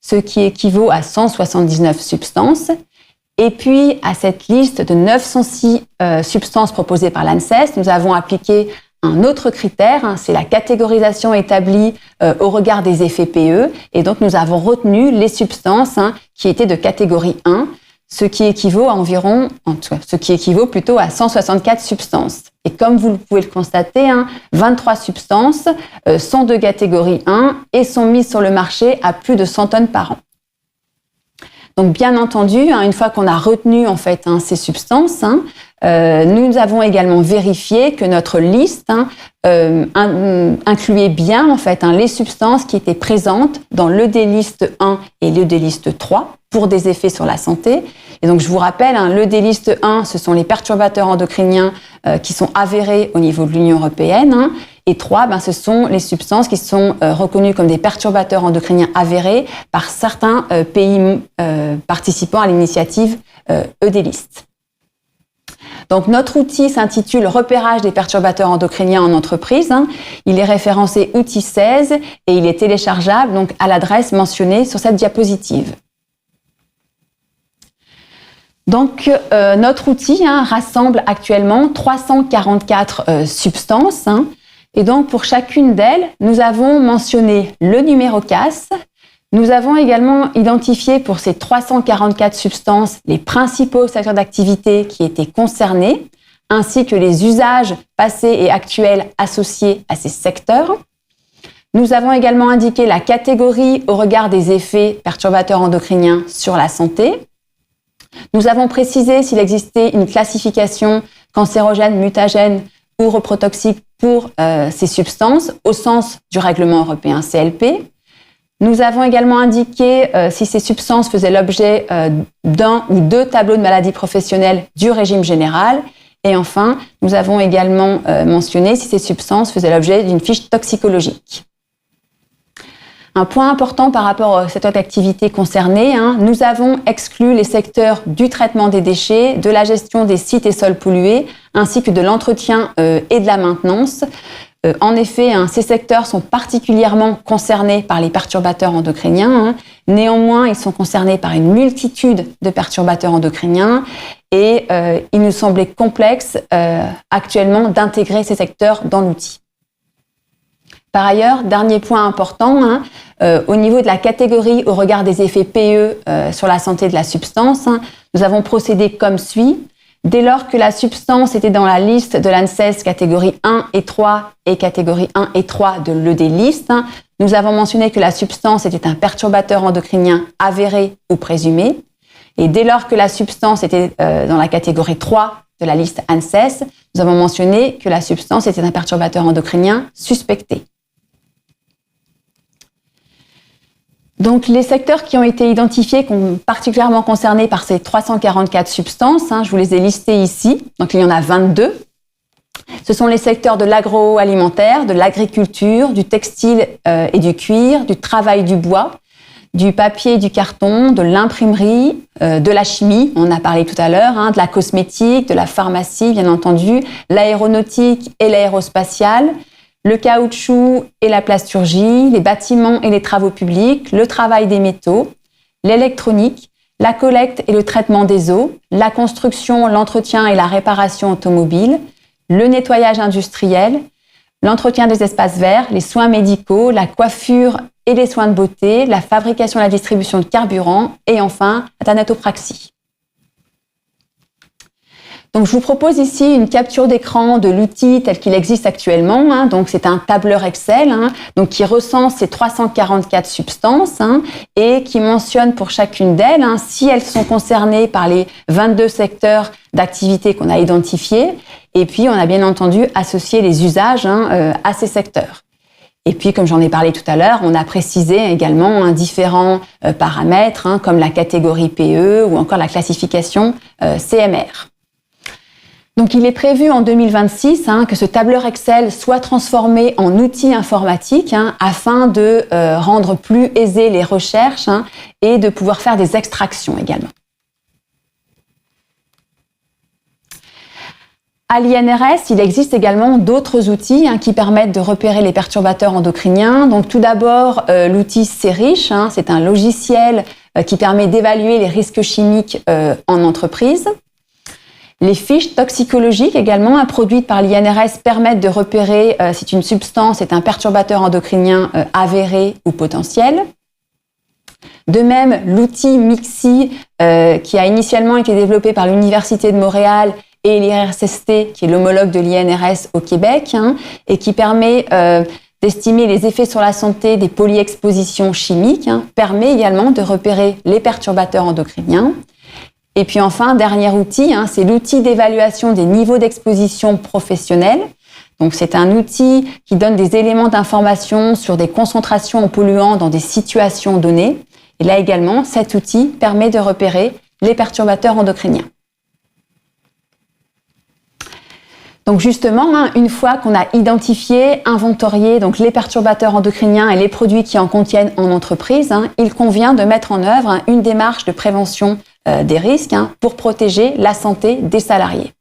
S1: ce qui équivaut à 179 substances. Et puis, à cette liste de 906 substances proposées par l'ANSES, nous avons appliqué un autre critère, c'est la catégorisation établie au regard des effets PE. Et donc, nous avons retenu les substances qui étaient de catégorie 1, ce qui équivaut plutôt à 164 substances. Et comme vous pouvez le constater, 23 substances sont de catégorie 1 et sont mises sur le marché à plus de 100 tonnes par an. Donc, bien entendu, une fois qu'on a retenu en fait ces substances, nous avons également vérifié que notre liste incluait bien en fait les substances qui étaient présentes dans l'ED-liste 1 et l'ED-liste 3 pour des effets sur la santé. Et donc, je vous rappelle, l'ED-liste 1, ce sont les perturbateurs endocriniens qui sont avérés au niveau de l'Union européenne. Et 3, ce sont les substances qui sont reconnues comme des perturbateurs endocriniens avérés par certains pays participants à l'initiative ED-list. Donc, notre outil s'intitule « Repérage des perturbateurs endocriniens en entreprise ». Il est référencé outil 16 et il est téléchargeable donc, à l'adresse mentionnée sur cette diapositive. Donc, notre outil rassemble actuellement 344 substances. Et donc, pour chacune d'elles, nous avons mentionné le numéro CAS. Nous avons également identifié pour ces 344 substances les principaux secteurs d'activité qui étaient concernés, ainsi que les usages passés et actuels associés à ces secteurs. Nous avons également indiqué la catégorie au regard des effets perturbateurs endocriniens sur la santé. Nous avons précisé s'il existait une classification cancérogène, mutagène ou reprotoxique pour ces substances au sens du règlement européen CLP. Nous avons également indiqué si ces substances faisaient l'objet d'un ou deux tableaux de maladies professionnelles du régime général. Et enfin, nous avons également mentionné si ces substances faisaient l'objet d'une fiche toxicologique. Un point important par rapport à cette activité concernée, nous avons exclu les secteurs du traitement des déchets, de la gestion des sites et sols pollués, ainsi que de l'entretien et de la maintenance. En effet, ces secteurs sont particulièrement concernés par les perturbateurs endocriniens. Néanmoins, ils sont concernés par une multitude de perturbateurs endocriniens et il nous semblait complexe actuellement d'intégrer ces secteurs dans l'outil. Par ailleurs, dernier point important, au niveau de la catégorie au regard des effets PE sur la santé de la substance, nous avons procédé comme suit. Dès lors que la substance était dans la liste de l'ANSES catégorie 1 et 3 et catégorie 1 et 3 de l'ED-list, nous avons mentionné que la substance était un perturbateur endocrinien avéré ou présumé. Et dès lors que la substance était dans la catégorie 3 de la liste ANSES, nous avons mentionné que la substance était un perturbateur endocrinien suspecté. Donc, les secteurs qui ont été identifiés, particulièrement concernés par ces 344 substances, je vous les ai listés ici. Donc, il y en a 22. Ce sont les secteurs de l'agroalimentaire, de l'agriculture, du textile et du cuir, du travail du bois, du papier et du carton, de l'imprimerie, de la chimie, on en a parlé tout à l'heure, de la cosmétique, de la pharmacie, bien entendu, l'aéronautique et l'aérospatiale, le caoutchouc et la plasturgie, les bâtiments et les travaux publics, le travail des métaux, l'électronique, la collecte et le traitement des eaux, la construction, l'entretien et la réparation automobile, le nettoyage industriel, l'entretien des espaces verts, les soins médicaux, la coiffure et les soins de beauté, la fabrication et la distribution de carburant et enfin la thanatopraxie. Donc, je vous propose ici une capture d'écran de l'outil tel qu'il existe actuellement. Donc, c'est un tableur Excel donc qui recense ces 344 substances et qui mentionne pour chacune d'elles si elles sont concernées par les 22 secteurs d'activité qu'on a identifiés. Et puis, on a bien entendu associé les usages à ces secteurs. Et puis, comme j'en ai parlé tout à l'heure, on a précisé également différents paramètres comme la catégorie PE ou encore la classification CMR. Donc, il est prévu en 2026 que ce tableur Excel soit transformé en outil informatique afin de rendre plus aisées les recherches et de pouvoir faire des extractions également. À l'INRS, il existe également d'autres outils qui permettent de repérer les perturbateurs endocriniens. Donc, tout d'abord, l'outil C-RICH, c'est un logiciel qui permet d'évaluer les risques chimiques en entreprise. Les fiches toxicologiques également produites par l'INRS permettent de repérer si une substance est un perturbateur endocrinien avéré ou potentiel. De même, l'outil MIXI, qui a initialement été développé par l'Université de Montréal et l'IRSST, qui est l'homologue de l'INRS au Québec, et qui permet d'estimer les effets sur la santé des polyexpositions chimiques, permet également de repérer les perturbateurs endocriniens. Et puis enfin, dernier outil, c'est l'outil d'évaluation des niveaux d'exposition professionnelle. Donc c'est un outil qui donne des éléments d'information sur des concentrations en polluants dans des situations données. Et là également, cet outil permet de repérer les perturbateurs endocriniens. Donc justement, une fois qu'on a identifié, inventorié donc les perturbateurs endocriniens et les produits qui en contiennent en entreprise, il convient de mettre en œuvre une démarche de prévention des risques pour protéger la santé des salariés.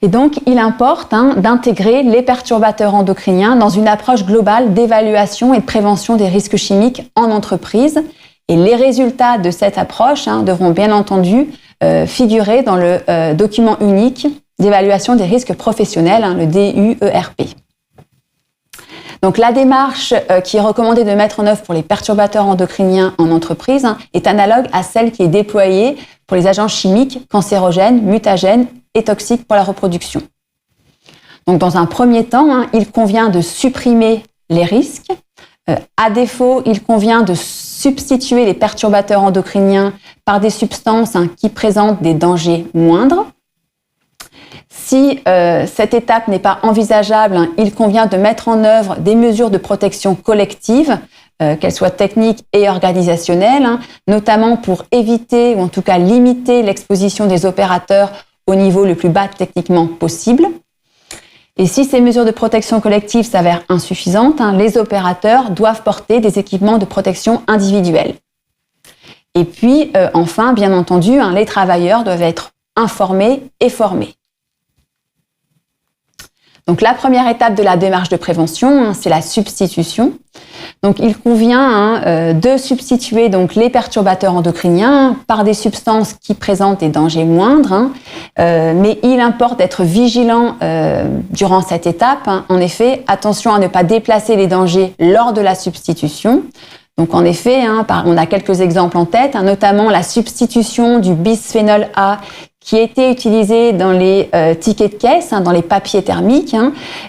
S1: Et donc, il importe d'intégrer les perturbateurs endocriniens dans une approche globale d'évaluation et de prévention des risques chimiques en entreprise. Et les résultats de cette approche devront bien entendu figurer dans le document unique d'évaluation des risques professionnels, le DUERP. Donc la démarche qui est recommandée de mettre en œuvre pour les perturbateurs endocriniens en entreprise est analogue à celle qui est déployée pour les agents chimiques cancérogènes, mutagènes et toxiques pour la reproduction. Donc dans un premier temps, il convient de supprimer les risques. À défaut, il convient de substituer les perturbateurs endocriniens par des substances qui présentent des dangers moindres. Si cette étape n'est pas envisageable, il convient de mettre en œuvre des mesures de protection collective, qu'elles soient techniques et organisationnelles, notamment pour éviter ou en tout cas limiter l'exposition des opérateurs au niveau le plus bas techniquement possible. Et si ces mesures de protection collective s'avèrent insuffisantes, les opérateurs doivent porter des équipements de protection individuels. Et puis, enfin, bien entendu, les travailleurs doivent être informés et formés. Donc, la première étape de la démarche de prévention, c'est la substitution. Donc, il convient de substituer donc, les perturbateurs endocriniens par des substances qui présentent des dangers moindres. Mais il importe d'être vigilant durant cette étape. En effet, attention à ne pas déplacer les dangers lors de la substitution. Donc, en effet, on a quelques exemples en tête, notamment la substitution du bisphénol A qui était utilisé dans les tickets de caisse, dans les papiers thermiques.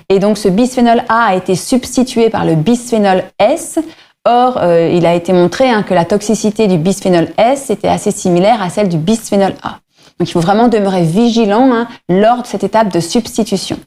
S1: Et donc, ce bisphénol A a été substitué par le bisphénol S. Or, il a été montré que la toxicité du bisphénol S était assez similaire à celle du bisphénol A. Donc, il faut vraiment demeurer vigilant lors de cette étape de substitution.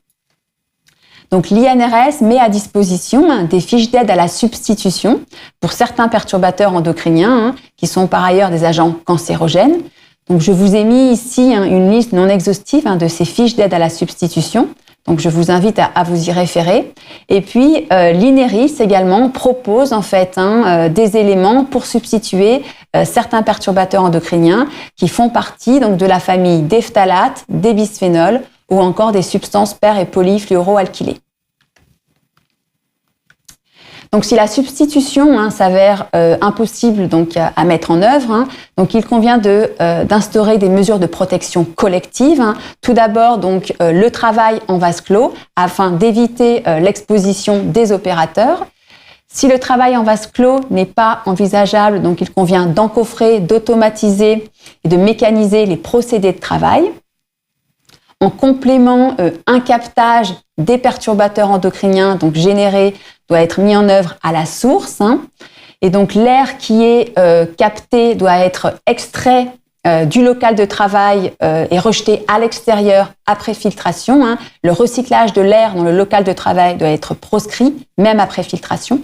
S1: Donc, l'INRS met à disposition des fiches d'aide à la substitution pour certains perturbateurs endocriniens qui sont par ailleurs des agents cancérogènes. Donc, je vous ai mis ici une liste non exhaustive de ces fiches d'aide à la substitution. Donc, je vous invite à vous y référer. Et puis, l'INERIS également propose en fait des éléments pour substituer certains perturbateurs endocriniens qui font partie donc de la famille des phtalates, des bisphénols ou encore des substances per- et polyfluoroalkylées. Donc, si la substitution s'avère impossible donc à mettre en œuvre, donc il convient d'instaurer des mesures de protection collective. Tout d'abord, donc le travail en vase clos afin d'éviter l'exposition des opérateurs. Si le travail en vase clos n'est pas envisageable, donc il convient d'encoffrer, d'automatiser et de mécaniser les procédés de travail. En complément, un captage des perturbateurs endocriniens donc générés doit être mis en œuvre à la source. Et donc, l'air qui est capté doit être extrait du local de travail et rejeté à l'extérieur après filtration. Le recyclage de l'air dans le local de travail doit être proscrit, même après filtration.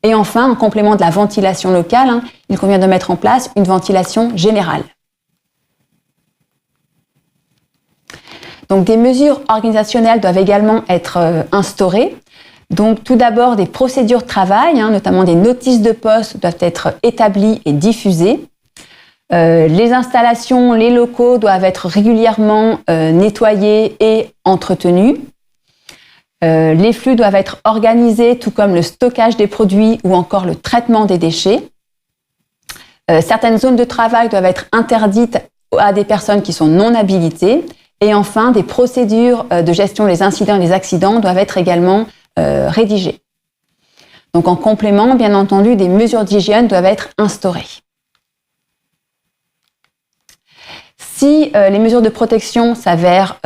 S1: Et enfin, en complément de la ventilation locale, il convient de mettre en place une ventilation générale. Donc, des mesures organisationnelles doivent également être instaurées. Donc, tout d'abord, des procédures de travail, notamment des notices de poste, doivent être établies et diffusées. Les installations, les locaux doivent être régulièrement nettoyés et entretenus. Les flux doivent être organisés, tout comme le stockage des produits ou encore le traitement des déchets. Certaines zones de travail doivent être interdites à des personnes qui sont non habilitées. Et enfin, des procédures de gestion des incidents et des accidents doivent être également rédigées. Donc en complément, bien entendu, des mesures d'hygiène doivent être instaurées. Si les mesures de protection s'avèrent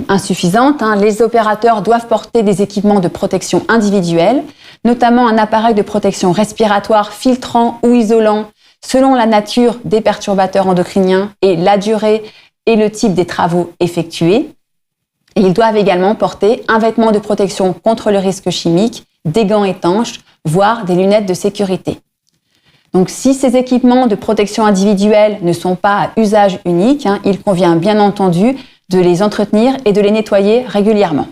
S1: insuffisantes, les opérateurs doivent porter des équipements de protection individuelle, notamment un appareil de protection respiratoire filtrant ou isolant selon la nature des perturbateurs endocriniens et la durée et le type des travaux effectués. Et ils doivent également porter un vêtement de protection contre le risque chimique, des gants étanches, voire des lunettes de sécurité. Donc, si ces équipements de protection individuelle ne sont pas à usage unique, il convient bien entendu de les entretenir et de les nettoyer régulièrement.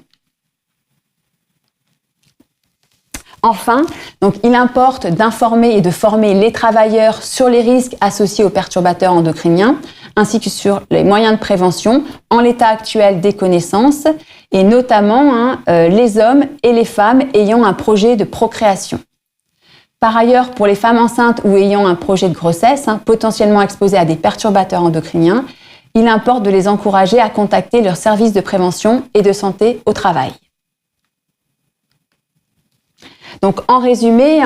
S1: Enfin, donc, il importe d'informer et de former les travailleurs sur les risques associés aux perturbateurs endocriniens, ainsi que sur les moyens de prévention en l'état actuel des connaissances, et notamment les hommes et les femmes ayant un projet de procréation. Par ailleurs, pour les femmes enceintes ou ayant un projet de grossesse, potentiellement exposées à des perturbateurs endocriniens, il importe de les encourager à contacter leur service de prévention et de santé au travail. Donc, en résumé,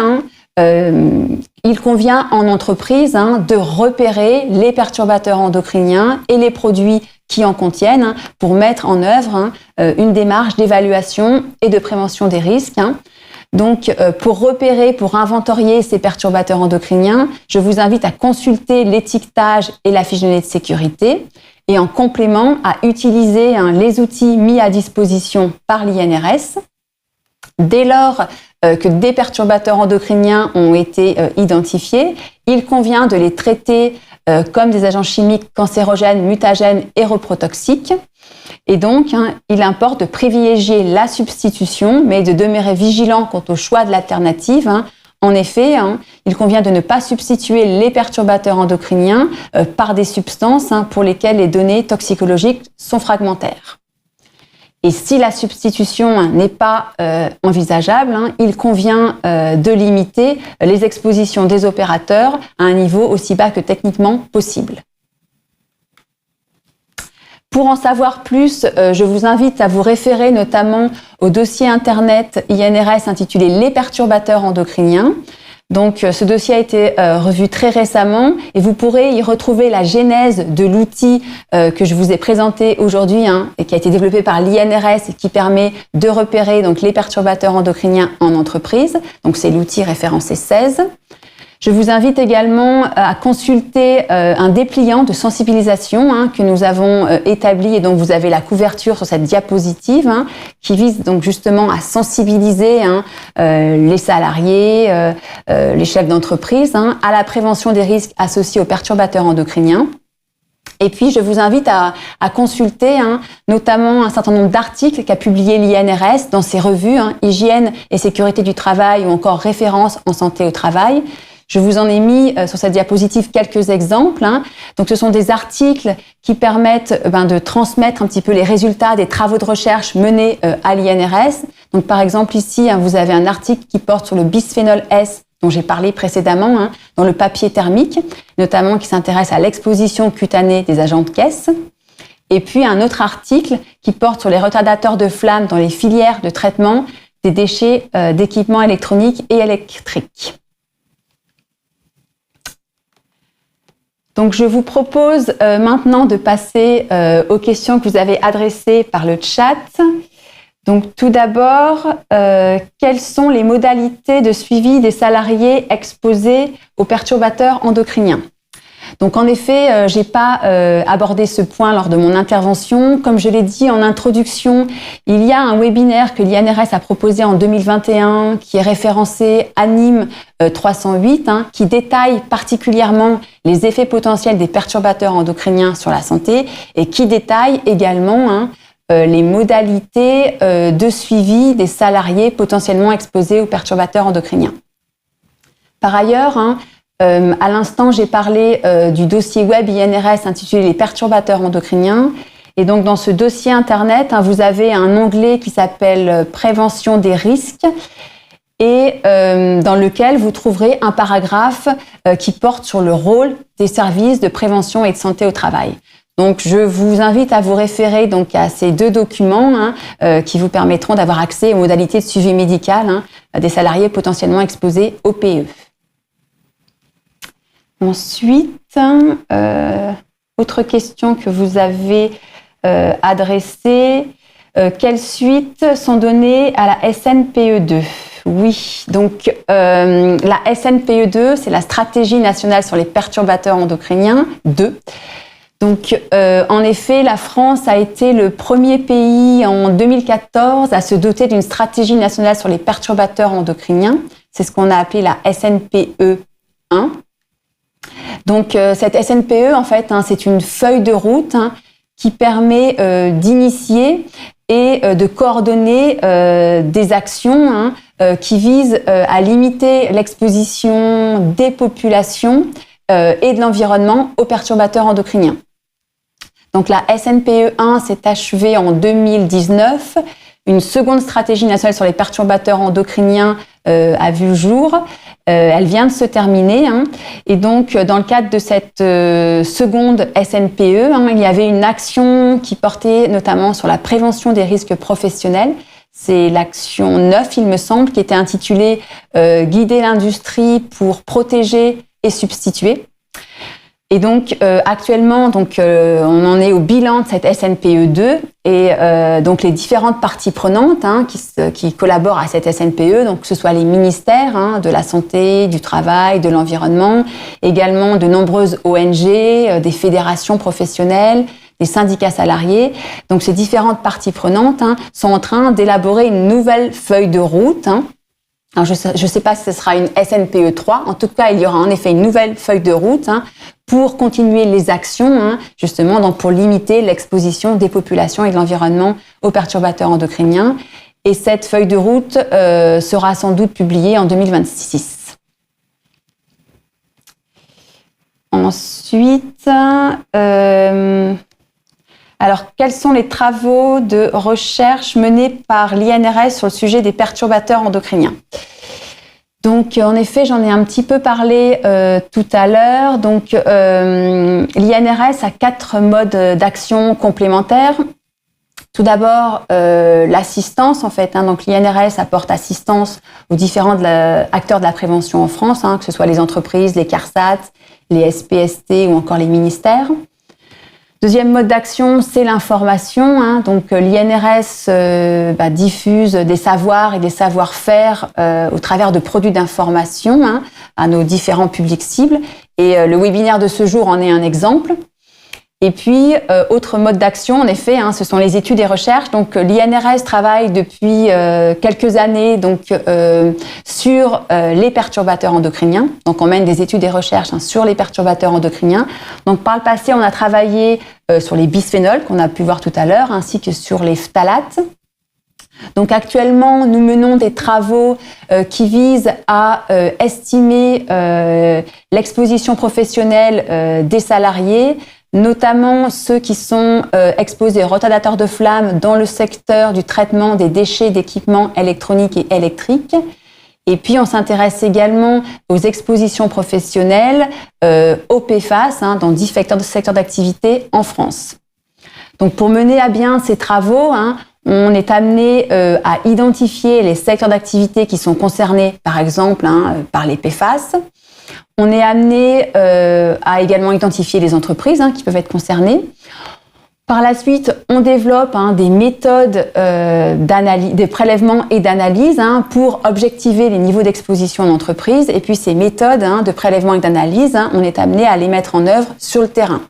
S1: il convient en entreprise de repérer les perturbateurs endocriniens et les produits qui en contiennent pour mettre en œuvre une démarche d'évaluation et de prévention des risques. Donc, pour repérer, pour inventorier ces perturbateurs endocriniens, je vous invite à consulter l'étiquetage et la fiche de données de sécurité et en complément à utiliser les outils mis à disposition par l'INRS. Dès lors que des perturbateurs endocriniens ont été identifiés, il convient de les traiter comme des agents chimiques cancérogènes, mutagènes et reprotoxiques. Et donc, il importe de privilégier la substitution, mais de demeurer vigilant quant au choix de l'alternative. En effet, il convient de ne pas substituer les perturbateurs endocriniens par des substances pour lesquelles les données toxicologiques sont fragmentaires. Et si la substitution n'est pas envisageable, il convient de limiter les expositions des opérateurs à un niveau aussi bas que techniquement possible. Pour en savoir plus, je vous invite à vous référer notamment au dossier internet INRS intitulé « Les perturbateurs endocriniens ». Donc, ce dossier a été revu très récemment et vous pourrez y retrouver la genèse de l'outil que je vous ai présenté aujourd'hui et qui a été développé par l'INRS et qui permet de repérer donc les perturbateurs endocriniens en entreprise. Donc, c'est l'outil référencé 16. Je vous invite également à consulter un dépliant de sensibilisation que nous avons établi et dont vous avez la couverture sur cette diapositive qui vise donc justement à sensibiliser les salariés, les chefs d'entreprise à la prévention des risques associés aux perturbateurs endocriniens. Et puis, je vous invite à consulter notamment un certain nombre d'articles qu'a publié l'INRS dans ses revues Hygiène et sécurité du travail ou encore Référence en santé au travail. Je vous en ai mis sur cette diapositive quelques exemples. Donc, ce sont des articles qui permettent de transmettre un petit peu les résultats des travaux de recherche menés à l'INRS. Donc, par exemple, ici, vous avez un article qui porte sur le bisphénol S dont j'ai parlé précédemment, dans le papier thermique, notamment qui s'intéresse à l'exposition cutanée des agents de caisse. Et puis, un autre article qui porte sur les retardateurs de flamme dans les filières de traitement des déchets d'équipements électroniques et électriques. Donc, je vous propose maintenant de passer aux questions que vous avez adressées par le chat. Donc, tout d'abord, quelles sont les modalités de suivi des salariés exposés aux perturbateurs endocriniens ? Donc, en effet, j'ai pas abordé ce point lors de mon intervention. Comme je l'ai dit en introduction, il y a un webinaire que l'INRS a proposé en 2021 qui est référencé ANIM 308, qui détaille particulièrement les effets potentiels des perturbateurs endocriniens sur la santé et qui détaille également les modalités de suivi des salariés potentiellement exposés aux perturbateurs endocriniens. Par ailleurs, à l'instant, j'ai parlé du dossier web INRS intitulé « Les perturbateurs endocriniens ». Et donc, dans ce dossier Internet, vous avez un onglet qui s'appelle « Prévention des risques ». et dans lequel vous trouverez un paragraphe qui porte sur le rôle des services de prévention et de santé au travail. Donc, je vous invite à vous référer donc à ces 2 documents qui vous permettront d'avoir accès aux modalités de suivi médical des salariés potentiellement exposés au PE. Ensuite, autre question que vous avez adressée, quelles suites sont données à la SNPE2 ? Oui, donc la SNPE2, c'est la Stratégie nationale sur les perturbateurs endocriniens 2. Donc, en effet, la France a été le premier pays en 2014 à se doter d'une stratégie nationale sur les perturbateurs endocriniens. C'est ce qu'on a appelé la SNPE 1. Donc, cette SNPE, en fait, c'est une feuille de route qui permet d'initier et de coordonner des actions qui visent à limiter l'exposition des populations et de l'environnement aux perturbateurs endocriniens. Donc la SNPE 1 s'est achevée en 2019. Une seconde stratégie nationale sur les perturbateurs endocriniens a vu le jour. Elle vient de se terminer. Et donc, dans le cadre de cette seconde SNPE, il y avait une action qui portait notamment sur la prévention des risques professionnels. C'est l'action 9, il me semble, qui était intitulée « Guider l'industrie pour protéger et substituer ». Et donc actuellement, on en est au bilan de cette SNPE2 et donc les différentes parties prenantes qui collaborent à cette SNPE, donc que ce soit les ministères de la santé, du travail, de l'environnement, également de nombreuses ONG, des fédérations professionnelles, des syndicats salariés. Donc ces différentes parties prenantes sont en train d'élaborer une nouvelle feuille de route. Alors, je ne sais pas si ce sera une SNPE 3. En tout cas, il y aura en effet une nouvelle feuille de route pour continuer les actions, justement, donc pour limiter l'exposition des populations et de l'environnement aux perturbateurs endocriniens. Et cette feuille de route sera sans doute publiée en 2026. Ensuite, alors, quels sont les travaux de recherche menés par l'INRS sur le sujet des perturbateurs endocriniens ? Donc, en effet, j'en ai un petit peu parlé tout à l'heure. Donc, l'INRS a 4 modes d'action complémentaires. Tout d'abord, l'assistance, en fait. Donc, l'INRS apporte assistance aux différents acteurs de la prévention en France, que ce soit les entreprises, les CARSAT, les SPST ou encore les ministères. Deuxième mode d'action, c'est l'information. Donc, l'INRS diffuse des savoirs et des savoir-faire au travers de produits d'information à nos différents publics cibles. Et le webinaire de ce jour en est un exemple. Et puis, autre mode d'action, en effet, ce sont les études et recherches. Donc, l'INRS travaille depuis quelques années sur les perturbateurs endocriniens. Donc, on mène des études et recherches sur les perturbateurs endocriniens. Donc, par le passé, on a travaillé sur les bisphénols, qu'on a pu voir tout à l'heure, ainsi que sur les phtalates. Donc, actuellement, nous menons des travaux qui visent à estimer l'exposition professionnelle des salariés, notamment ceux qui sont exposés aux retardateurs de flamme dans le secteur du traitement des déchets d'équipements électroniques et électriques. Et puis, on s'intéresse également aux expositions professionnelles, aux PFAS, dans différents secteurs d'activité en France. Donc, pour mener à bien ces travaux, on est amené à identifier les secteurs d'activité qui sont concernés, par exemple, par les PFAS. On est amené à également identifier les entreprises qui peuvent être concernées. Par la suite, on développe des méthodes d'analyse, de prélèvement et d'analyse pour objectiver les niveaux d'exposition d'entreprise. Et puis ces méthodes de prélèvement et d'analyse, on est amené à les mettre en œuvre sur le terrain.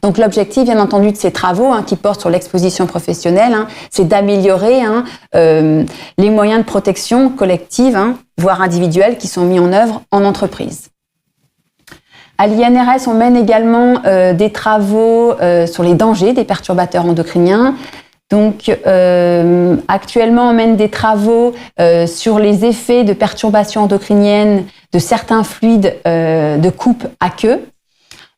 S1: Donc l'objectif, bien entendu, de ces travaux qui portent sur l'exposition professionnelle, c'est d'améliorer les moyens de protection collective, voire individuelle, qui sont mis en œuvre en entreprise. À l'INRS, on mène également des travaux sur les dangers des perturbateurs endocriniens. Donc, actuellement, on mène des travaux sur les effets de perturbations endocriniennes de certains fluides de coupe à queue.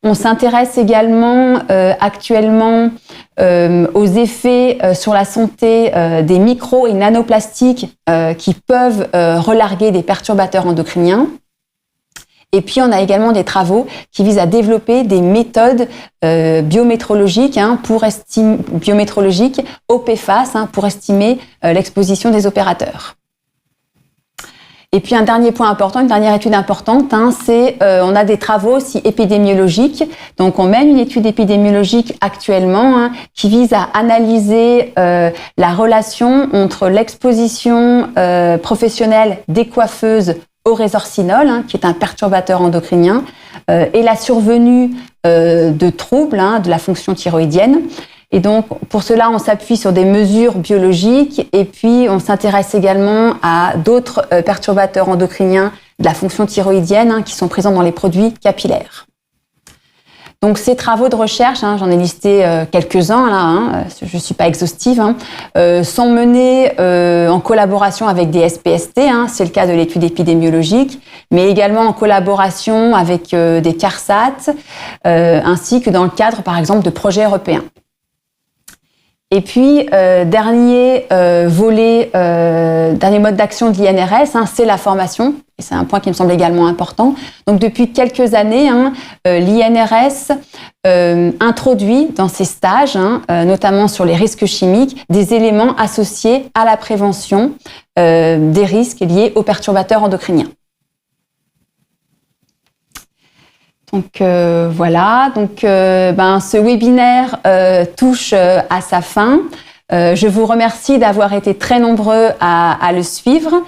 S1: On s'intéresse également actuellement aux effets sur la santé des micro et nanoplastiques qui peuvent relarguer des perturbateurs endocriniens. Et puis, on a également des travaux qui visent à développer des méthodes biométrologiques, biométrologiques au PFAS pour estimer l'exposition des opérateurs. Et puis un dernier point important, une dernière étude importante, c'est on a des travaux aussi épidémiologiques. Donc on mène une étude épidémiologique actuellement qui vise à analyser la relation entre l'exposition professionnelle des coiffeuses au résorcinol, qui est un perturbateur endocrinien, et la survenue de troubles de la fonction thyroïdienne. Et donc, pour cela, on s'appuie sur des mesures biologiques et puis on s'intéresse également à d'autres perturbateurs endocriniens de la fonction thyroïdienne qui sont présents dans les produits capillaires. Donc, ces travaux de recherche, j'en ai listé quelques-uns là, je ne suis pas exhaustive, sont menés en collaboration avec des SPST, c'est le cas de l'étude épidémiologique, mais également en collaboration avec des CARSAT, ainsi que dans le cadre, par exemple, de projets européens. Et puis, dernier volet, dernier mode d'action de l'INRS, c'est la formation. Et c'est un point qui me semble également important. Donc, depuis quelques années, l'INRS introduit dans ses stages, notamment sur les risques chimiques, des éléments associés à la prévention des risques liés aux perturbateurs endocriniens. Donc voilà, donc ce webinaire touche à sa fin. Je vous remercie d'avoir été très nombreux à le suivre.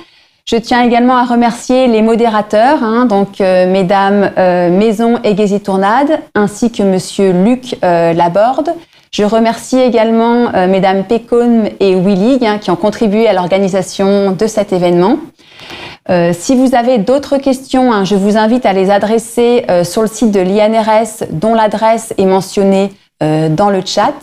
S1: Je tiens également à remercier les modérateurs, mesdames Maison et Guézy-Tournade, ainsi que monsieur Luc Laborde. Je remercie également mesdames Pécaume et Willig qui ont contribué à l'organisation de cet événement. Si vous avez d'autres questions, je vous invite à les adresser sur le site de l'INRS, dont l'adresse est mentionnée dans le chat.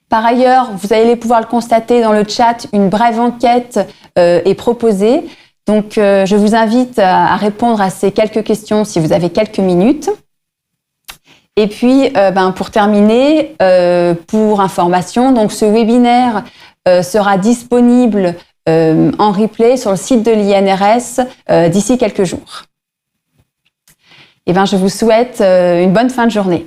S1: Par ailleurs, vous allez pouvoir le constater dans le chat, une brève enquête est proposée. Donc, je vous invite à répondre à ces quelques questions si vous avez quelques minutes. Et puis, pour terminer, pour information, donc ce webinaire sera disponible en replay sur le site de l'INRS d'ici quelques jours. Je vous souhaite une bonne fin de journée.